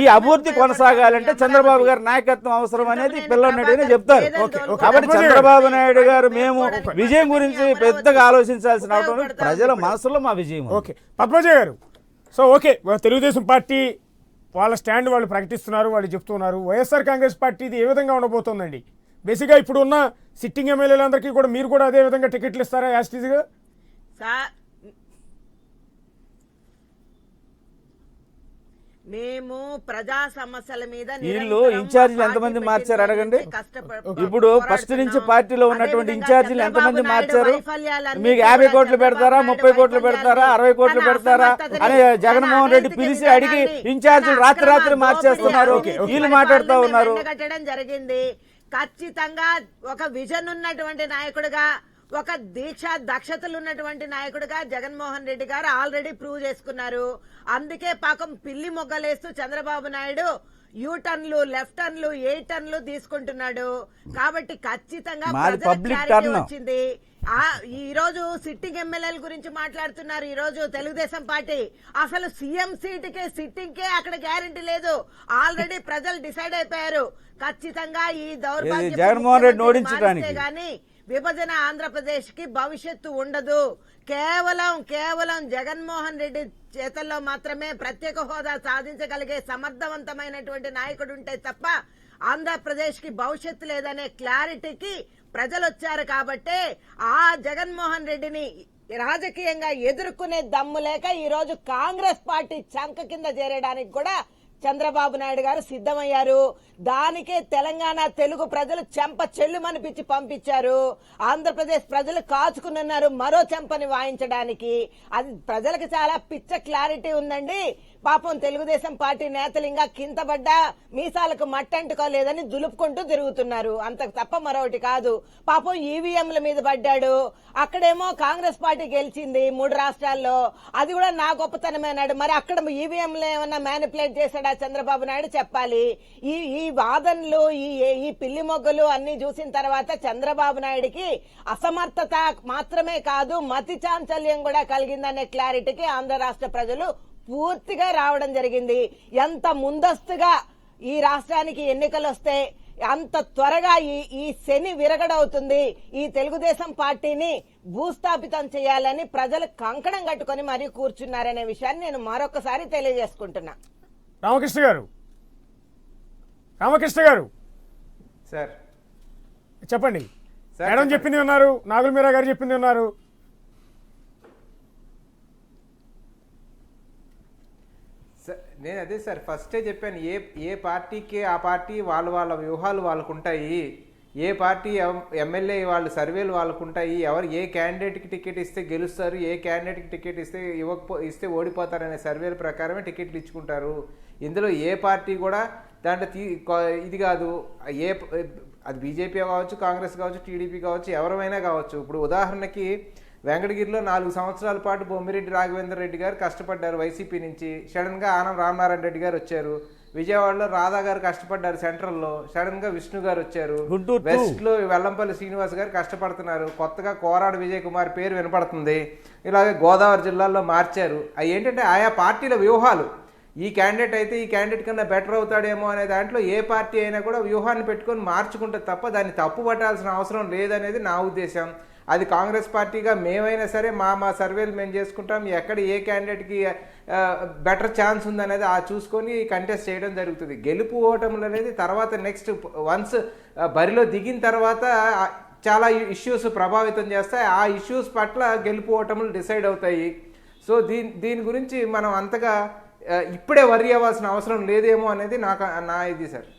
ఈ అభివృద్ధి కొనసాగాలంటే చంద్రబాబు గారి నాయకత్వం అవసరం అనేది పిల్లన్నట్టుగానే చెప్తారు. కాబట్టి చంద్రబాబు నాయుడు గారు మేము విజయం గురించి పెద్దగా ఆలోచించాల్సిన అవసరం లేదు. ప్రజల మనసులో మా విజయం. ఓకే పద్మజ గారు, సో ఓకే తెలుగుదేశం పార్టీ వాళ్ళ స్టాండ్ వాళ్ళు ప్రకటిస్తున్నారు, వాళ్ళు చెప్తున్నారు. వైఎస్ఆర్ కాంగ్రెస్ పార్టీది ఏ విధంగా ఉండబోతోందండి? బేసిక్గా ఇప్పుడు ఉన్న సిట్టింగ్ ఎమ్మెల్యేలందరికీ కూడా మీరు కూడా అదే విధంగా టికెట్లు ఇస్తారా యాస్టీజ్గా? మేము ప్రజా సమస్యల మీద వీళ్ళు ఇన్ఛార్జీలు ఎంతమంది మార్చారు అడగండి. ఇప్పుడు ఫస్ట్ నుంచి పార్టీలో ఉన్నటువంటి ఇన్ఛార్జీలు ఎంతమంది మార్చారు? మీకు 50 కోట్లు పెడతారా, 30 కోట్లు పెడతారా, 60 కోట్లు పెడతారా అని జగన్మోహన్ రెడ్డి పిలిచి అడిగి ఇన్ఛార్జీలు రాత్రి మార్చేస్తున్నారు. వీళ్ళు మాట్లాడుతూ ఉన్నారు. జరిగింది ఖచ్చితంగా ఒక విజన్ ఉన్నటువంటి నాయకుడిగా, ఒక దీక్ష దక్షతలు ఉన్నటువంటి నాయకుడిగా జగన్మోహన్ రెడ్డి గారు ఆల్రెడీ ప్రూవ్ చేసుకున్నారు. అందుకే పాపం పిల్లి మొగ్గలేస్తూ చంద్రబాబు నాయుడు యూటర్న్లు, లెఫ్ట్ టర్న్లు, 8 టర్న్లు తీసుకుంటున్నాడు. కాబట్టి ఖచ్చితంగా క్లారిటీ వచ్చింది. ఈ రోజు సిట్టింగ్ ఎమ్మెల్యేల గురించి మాట్లాడుతున్నారు. ఈ రోజు తెలుగుదేశం పార్టీ అసలు సీఎం సీటుకే, సిట్టింగ్ కే అక్కడ గ్యారెంటీ లేదు. ఆల్రెడీ ప్రజలు డిసైడ్ అయిపోయారు. ఖచ్చితంగా ఈ దౌర్భాగ్యం జగన్మోహన్ రెడ్డి ఓడించడానికి గానీ విభజన ఆంధ్రప్రదేశ్ కి భవిష్యత్తు ఉండదు. కేవలం జగన్మోహన్ రెడ్డి చేతల్లో మాత్రమే ప్రత్యేక హోదా సాధించగలిగే సమర్థవంతమైనటువంటి నాయకుడు ఉంటే తప్ప ఆంధ్రప్రదేశ్ కి భవిష్యత్తు లేదనే క్లారిటీకి ప్రజలు వచ్చారు. కాబట్టి ఆ జగన్మోహన్ రెడ్డిని రాజకీయంగా ఎదుర్కొనే దమ్ము లేక ఈ రోజు కాంగ్రెస్ పార్టీ చంక కింద చేరడానికి కూడా చంద్రబాబు నాయుడు గారు సిద్ధమయ్యారు. దానికే తెలంగాణ తెలుగు ప్రజలు చెంప చెల్లుమనిపించి పంపించారు. ఆంధ్రప్రదేశ్ ప్రజలు కాచుకున్నారు మరో చెంపని వాయించడానికి. అది ప్రజలకు చాలా పిచ్చ క్లారిటీ ఉందండి. పాపం తెలుగుదేశం పార్టీ నేతలు ఇంకా కింతబడ్డా మీసాలకు మట్టంటుకోలేదని దులుపుకుంటూ తిరుగుతున్నారు. అంత తప్ప మరొకటి కాదు. పాపం ఈవీఎంల మీద పడ్డాడు. అక్కడేమో కాంగ్రెస్ పార్టీ గెలిచింది 3 రాష్ట్రాల్లో. అది కూడా నా గొప్పతనమేనాడు. మరి అక్కడ ఈవీఎంలు ఏమన్నా మ్యానిపులేట్ చేశాడా చంద్రబాబు నాయుడు? చెప్పాలి. ఈ వాదనలు, ఈ పిల్లి మొగ్గలు అన్ని చూసిన తర్వాత చంద్రబాబు నాయుడికి అసమర్థత మాత్రమే కాదు, మతి చాంచల్యం కూడా కలిగిందనే క్లారిటీకి ఆంధ్ర రాష్ట్ర ప్రజలు పూర్తిగా రావడం జరిగింది. ఎంత ముందస్తుగా ఈ రాష్ట్రానికి ఎన్నికలు వస్తే అంత త్వరగా ఈ శని విరగడవుతుంది. ఈ తెలుగుదేశం పార్టీని భూస్థాపితం చేయాలని ప్రజలు కంకణం కట్టుకుని మరీ కూర్చున్నారనే విషయాన్ని నేను మరొకసారి తెలియజేసుకుంటున్నా. రామకృష్ణ గారు సార్ చెప్పండి. మేడం చెప్పింది ఉన్నారు, నాగుల మీరా గారు చెప్పింది ఉన్నారు. నేను అదే సార్ ఫస్టే చెప్పాను, ఏ పార్టీకి ఆ పార్టీ వాళ్ళ వ్యూహాలు వాళ్ళకు ఉంటాయి. ఏ పార్టీ ఎమ్మెల్యే వాళ్ళ సర్వేలు వాళ్ళకు ఉంటాయి. ఎవరు ఏ క్యాండిడేట్కి టికెట్ ఇస్తే గెలుస్తారు, ఏ క్యాండిడేట్కి టికెట్ ఇస్తే ఓడిపోతారనే సర్వేల ప్రకారమే టికెట్లు ఇచ్చుకుంటారు. ఇందులో ఏ పార్టీ కూడా దాంట్లో ఇది కాదు. అది బీజేపీ కావచ్చు, కాంగ్రెస్ కావచ్చు, టీడీపీ కావచ్చు, ఎవరైనా కావచ్చు. ఇప్పుడు ఉదాహరణకి వెంకటగిరిలో 4 సంవత్సరాల పాటు బొమ్మిరెడ్డి రాఘవేంద్ర రెడ్డి గారు కష్టపడ్డారు వైసీపీ నుంచి. సడన్గా ఆనం రామనారాయణ రెడ్డి గారు వచ్చారు. విజయవాడలో రాధా గారు కష్టపడ్డారు సెంట్రల్లో, సడన్గా విష్ణు గారు వచ్చారు. వెస్ట్లో వెల్లంపల్లి శ్రీనివాస్ గారు కష్టపడుతున్నారు. కొత్తగా కోరాడు విజయ్ కుమార్ పేరు వినపడుతుంది. ఇలాగే గోదావరి జిల్లాల్లో మార్చారు. అవి ఏంటంటే ఆయా పార్టీల వ్యూహాలు. ఈ క్యాండిడేట్ అయితే ఈ క్యాండిడేట్ కన్నా బెటర్ అవుతాడేమో అనే దాంట్లో ఏ పార్టీ అయినా కూడా వ్యూహాన్ని పెట్టుకొని మార్చుకుంటుంది తప్ప దాన్ని తప్పు పట్టాల్సిన అవసరం లేదనేది నా ఉద్దేశం. అది కాంగ్రెస్ పార్టీగా మేమైనా సరే మా సర్వేలు మేము చేసుకుంటాం. ఎక్కడ ఏ క్యాండిడేట్కి బెటర్ ఛాన్స్ ఉందనేది చూసుకొని కంటెస్ట్ చేయడం జరుగుతుంది. గెలుపు ఓటములు అనేది తర్వాత నెక్స్ట్ వన్స్ బరిలో దిగిన తర్వాత చాలా ఇష్యూస్ ప్రభావితం చేస్తాయి. ఆ ఇష్యూస్ పట్ల గెలుపు ఓటములు డిసైడ్ అవుతాయి. సో దీని గురించి మనం అంతగా ఇప్పుడే వర్రీ అవ్వాల్సిన అవసరం లేదేమో అనేది నా ఇది సార్.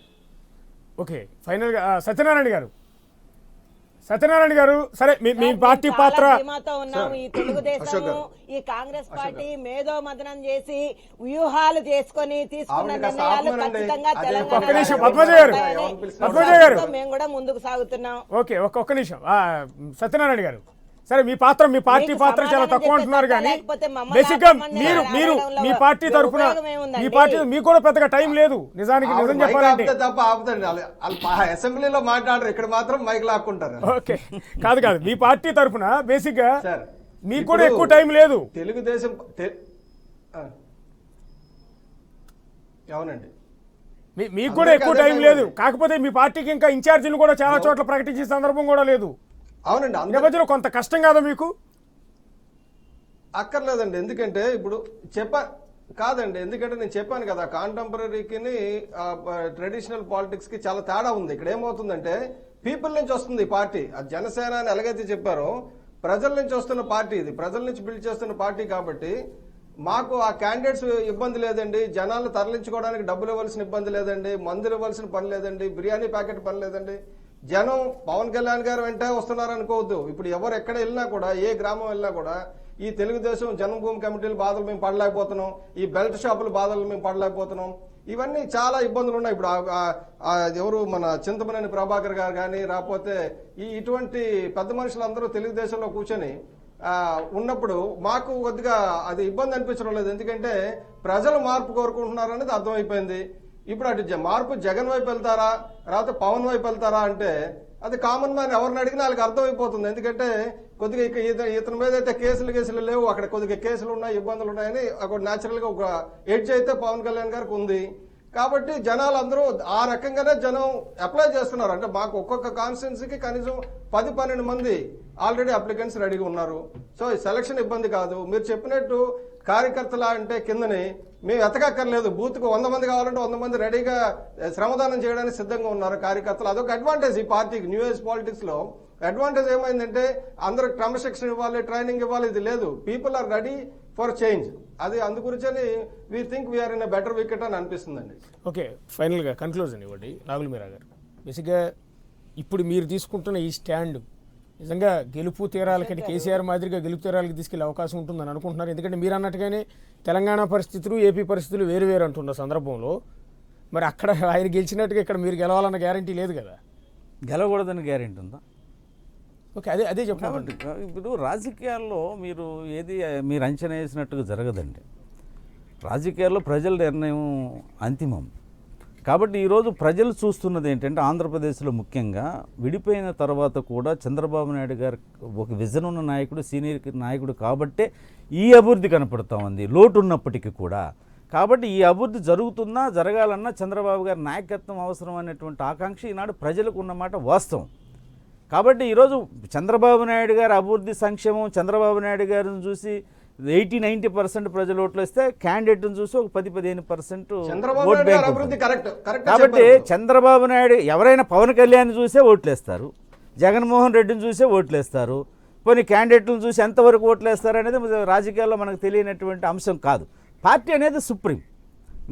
ఓకే, ఫైనల్గా సత్యనారాయణ గారు సరే మీ పార్టీ పాత్ర ఉన్నాము. ఈ తెలుగుదేశం ఈ కాంగ్రెస్ పార్టీ మేధో మదనం చేసి వ్యూహాలు చేసుకొని తీసుకున్న నిర్ణయాలు ఖచ్చితంగా తెలంగాణ మేము కూడా ముందుకు సాగుతున్నాం. ఓకే, ఒక్క నిమిషం సత్యనారాయణ గారు, సరే మీ పార్టీ పాత్ర చాలా తక్కువ అంటున్నారు, కానీ బేసిక్ గా మీరు మీ పార్టీ తరఫున మీ పార్టీ మీకు కూడా పెద్దగా టైం లేదు నిజానికి, నిజం చెప్పాలంటే. అసెంబ్లీలో మాట్లాడరు, ఇక్కడ మాత్రం మైక్ లాక్కుంటారు. ఓకే, కాదు మీ పార్టీ తరఫున బేసిక్ గా మీకు కూడా ఎక్కువ టైం లేదు. తెలుగుదేశం అవునండి, మీకు కూడా ఎక్కువ టైం లేదు. కాకపోతే మీ పార్టీకి ఇంకా ఇన్ఛార్జీలు కూడా చాలా చోట్ల ప్రకటించే సందర్భం కూడా లేదు. అవునండి, మధ్యలో కొంత కష్టం కాదా మీకు? అక్కర్లేదండి, ఎందుకంటే ఇప్పుడు కాదండి, ఎందుకంటే నేను చెప్పాను కదా, కాంటెంపరీకి ట్రెడిషనల్ పాలిటిక్స్ కి చాలా తేడా ఉంది. ఇక్కడ ఏమవుతుందంటే పీపుల్ నుంచి వస్తుంది ఈ పార్టీ. అది జనసేన అని ఎలాగైతే చెప్పారో ప్రజల నుంచి వస్తున్న పార్టీ, ఇది ప్రజల నుంచి బిల్డ్ చేస్తున్న పార్టీ. కాబట్టి మాకు ఆ క్యాండిడేట్స్ ఇబ్బంది లేదండి, జనాలను తరలించుకోవడానికి డబ్బులు ఇవ్వాల్సిన ఇబ్బంది లేదండి, మందులు ఇవ్వాల్సిన పని లేదండి, బిర్యానీ ప్యాకెట్ పని లేదండి. జనం పవన్ కళ్యాణ్ గారు వెంటే వస్తున్నారు అనుకోవద్దు. ఇప్పుడు ఎవరు ఎక్కడ వెళ్ళినా కూడా, ఏ గ్రామం వెళ్ళినా కూడా ఈ తెలుగుదేశం జన్మభూమి కమిటీల బాధలు మేము పడలేకపోతున్నాం, ఈ బెల్ట్ షాపుల బాధలు మేము పడలేకపోతున్నాం. ఇవన్నీ చాలా ఇబ్బందులు ఉన్నాయి. ఇప్పుడు ఎవరు మన చింతమనేని ప్రభాకర్ గారు కానీ, రాకపోతే ఇటువంటి పెద్ద మనుషులందరూ తెలుగుదేశంలో కూర్చొని ఉన్నప్పుడు మాకు కొద్దిగా అది ఇబ్బంది అనిపించడం లేదు. ఎందుకంటే ప్రజలు మార్పు కోరుకుంటున్నారు అనేది అర్థమైపోయింది. ఇప్పుడు అటు మార్పు జగన్ వైపు వెళ్తారా, రాకపోతే పవన్ వైపు వెళ్తారా అంటే అది కామన్ మ్యాన్ ఎవరిని అడిగినా వాళ్ళకి అర్థమైపోతుంది. ఎందుకంటే కొద్దిగా ఇతని మీద అయితే కేసులు లేవు, అక్కడ కొద్దిగా కేసులు ఉన్నాయి, ఇబ్బందులు ఉన్నాయని అక్కడ న్యాచురల్ గా ఒక ఎడ్జ్ అయితే పవన్ కళ్యాణ్ గారికి ఉంది. కాబట్టి జనాలు అందరూ ఆ రకంగానే జనం అప్లై చేస్తున్నారు. అంటే మాకు ఒక్కొక్క కాన్స్టిట్యున్సీకి కనీసం 10-12 మంది ఆల్రెడీ అప్లికెంట్స్ రెడీగా ఉన్నారు. సో ఈ సెలక్షన్ ఇబ్బంది కాదు. మీరు చెప్పినట్టు కార్యకర్తల అంటే కిందని మేము ఎతకక్కర్లేదు. బూత్కు 100 మంది కావాలంటే 100 మంది రెడీగా శ్రమదానం చేయడానికి సిద్ధంగా ఉన్నారు కార్యకర్తలు. అదొక అడ్వాంటేజ్ ఈ పార్టీకి. న్యూ ఏజ్ పాలిటిక్స్ లో అడ్వాంటేజ్ ఏమైందంటే అందరికి క్రమశిక్షణ ఇవ్వాలి, ట్రైనింగ్ ఇవ్వాలి, ఇది లేదు. People are ready for change. అది అందుగురించని we think we're in better wicket అని అనిపిస్తుందండి. ఓకే, ఫైనల్గా కన్క్లూజన్ ఇవ్వండి నాగుల మీరా గారు. బేసిక్గా ఇప్పుడు మీరు తీసుకుంటున్న ఈ స్టాండ్ నిజంగా గెలుపు తీరాలకి కేసీఆర్ మాదిరిగా గెలుపు తీరాలకి తీసుకెళ్లే అవకాశం ఉంటుందని అనుకుంటున్నారు? ఎందుకంటే మీరు అన్నట్టుగానే తెలంగాణ పరిస్థితులు, ఏపీ పరిస్థితులు వేరు అంటున్న సందర్భంలో మరి అక్కడ ఆయన గెలిచినట్టుగా ఇక్కడ మీరు గెలవాలన్న గ్యారంటీ లేదు కదా. గెలవకూడదని గ్యారెంటీ ఉందా? ఓకే, అదే చెప్పండి. ఇప్పుడు రాజకీయాల్లో మీరు అంచనా వేసినట్టుగా జరగదండి. రాజకీయాల్లో ప్రజల నిర్ణయం అంతిమం. కాబట్టి ఈరోజు ప్రజలు చూస్తున్నది ఏంటంటే ఆంధ్రప్రదేశ్లో ముఖ్యంగా విడిపోయిన తర్వాత కూడా చంద్రబాబు నాయుడు గారు ఒక విజన్ ఉన్న నాయకుడు, సీనియర్ నాయకుడు కాబట్టే ఈ అభివృద్ధి కనపడుతూ ఉంది లోటు ఉన్నప్పటికీ కూడా. కాబట్టి ఈ అభివృద్ధి జరగాలన్నా చంద్రబాబు గారి నాయకత్వం అవసరం అనేటువంటి ఆకాంక్ష ఈనాడు ప్రజలకు ఉన్నమాట వాస్తవం. కాబట్టి ఈరోజు చంద్రబాబు నాయుడు గారి అభివృద్ధి సంక్షేమం, చంద్రబాబు నాయుడు గారిని చూసి 80-90% ప్రజలు ఓట్లు వస్తే క్యాండిడేట్ని చూసి ఒక 10-15% ఓట్ బ్యాంక్. కాబట్టి చంద్రబాబు నాయుడు ఎవరైనా పవన్ కళ్యాణ్ చూసే ఓట్లేస్తారు, జగన్మోహన్ రెడ్డిని చూసే ఓట్లేస్తారు. కొన్ని క్యాండిడేట్లను చూసి ఎంతవరకు ఓట్లేస్తారు అనేది రాజకీయాల్లో మనకు తెలియనటువంటి అంశం కాదు. పార్టీ అనేది సుప్రీం,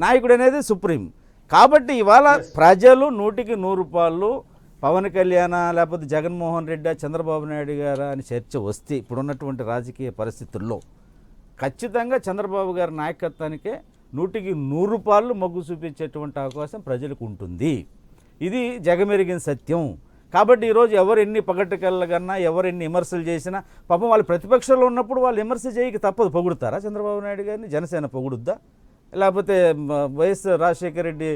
నాయకుడు అనేది సుప్రీం. కాబట్టి ఇవాళ ప్రజలు 100% పవన్ కళ్యాణ్ లేకపోతే జగన్మోహన్ రెడ్డి, చంద్రబాబు నాయుడు గారా అని చర్చ వస్తే ఇప్పుడున్నటువంటి రాజకీయ పరిస్థితుల్లో ఖచ్చితంగా చంద్రబాబు గారి నాయకత్వానికే 100% మొగ్గు చూపించేటువంటి అవకాశం ప్రజలకు ఉంటుంది. ఇది జగమెరిగిన సత్యం. కాబట్టి ఈరోజు ఎవరు ఎన్ని పగటికెళ్ళగన్నా, ఎవరు ఎన్ని విమర్శలు చేసినా, పాపం వాళ్ళు ప్రతిపక్షంలో ఉన్నప్పుడు వాళ్ళు విమర్శ చేయక తప్పదు. పొగుడుతారా చంద్రబాబు నాయుడు గారిని? జనసేన పొగుడుద్దా? లేకపోతే వైఎస్ రాజశేఖర రెడ్డి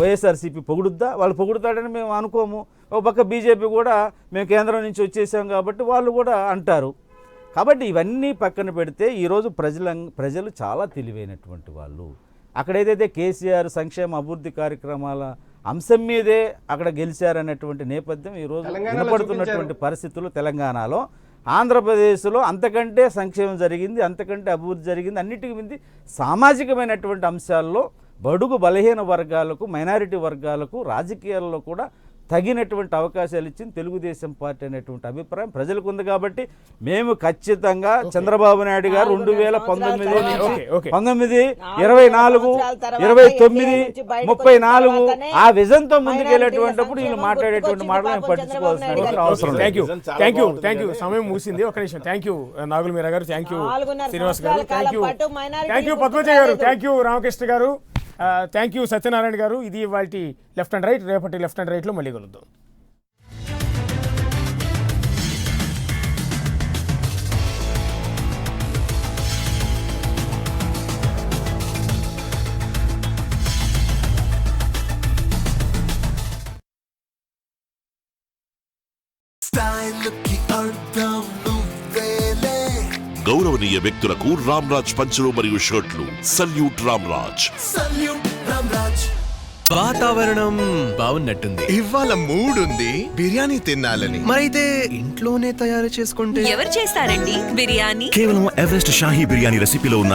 వైఎస్ఆర్సీపీ పొగుడుద్దా? వాళ్ళు పొగుడుతాడని మేము అనుకోము. ఒక పక్క బీజేపీ కూడా మేము కేంద్రం నుంచి వచ్చేసాం కాబట్టి వాళ్ళు కూడా అంటారు. కాబట్టి ఇవన్నీ పక్కన పెడితే ఈరోజు ప్రజలు చాలా తెలివైనటువంటి వాళ్ళు. అక్కడ ఏదైతే కేసీఆర్ సంక్షేమ అభివృద్ధి కార్యక్రమాల అంశం మీదే అక్కడ గెలిచారనేటువంటి నేపథ్యం ఈరోజు వినపడుతున్నటువంటి పరిస్థితులు తెలంగాణలో, ఆంధ్రప్రదేశ్లో అంతకంటే సంక్షేమం జరిగింది, అంతకంటే అభివృద్ధి జరిగింది. అన్నిటికీ మించి సామాజికమైనటువంటి అంశాల్లో బడుగు బలహీన వర్గాలకు, మైనారిటీ వర్గాలకు రాజకీయాల్లో కూడా తగినటువంటి అవకాశాలు ఇచ్చింది తెలుగుదేశం పార్టీ అనేటువంటి అభిప్రాయం ప్రజలకు ఉంది. కాబట్టి మేము ఖచ్చితంగా చంద్రబాబు నాయుడు గారు 2019, 19, 24, 29, 34 ఆ విజన్తో ముందుకెళ్ళేటువంటిప్పుడు వీళ్ళు మాట్లాడేటువంటి మాటలు మేము పట్టించుకోవాల్సిన అవసరం లేదు. Thank you. సమయం ముగిసింది. ఒక నిమిషం. థ్యాంక్ యూ నాగుల మీరా గారు, థ్యాంక్ యూ శ్రీనివాస్ గారు, థ్యాంక్ యూ పద్మజ గారు, థ్యాంక్ యూ రామకృష్ణ గారు, థ్యాంక్ యూ సత్యనారాయణ గారు. ఇది వాటి లెఫ్ట్ అండ్ రైట్. రేపటి లెఫ్ట్ అండ్ రైట్లో మళ్ళీ కలుద్దాం. గౌరవనీయ వ్యక్తులకు రామ్రాజ్ పంచులు మరియు షర్ట్లు. సల్యూట్ రామ్రాజ్. వాతావరణం బాగున్నట్టుంది. ఇవాళ మూడుంది బిర్యానీ తినాలని. మరైతే ఇంట్లోనే తయారు చేసుకుంటే? ఎవరు చేస్తారండి బిర్యానీ? కేవలం ఎవరెస్ట్ షాహీ బిర్యానీ రెసిపీలో ఉన్న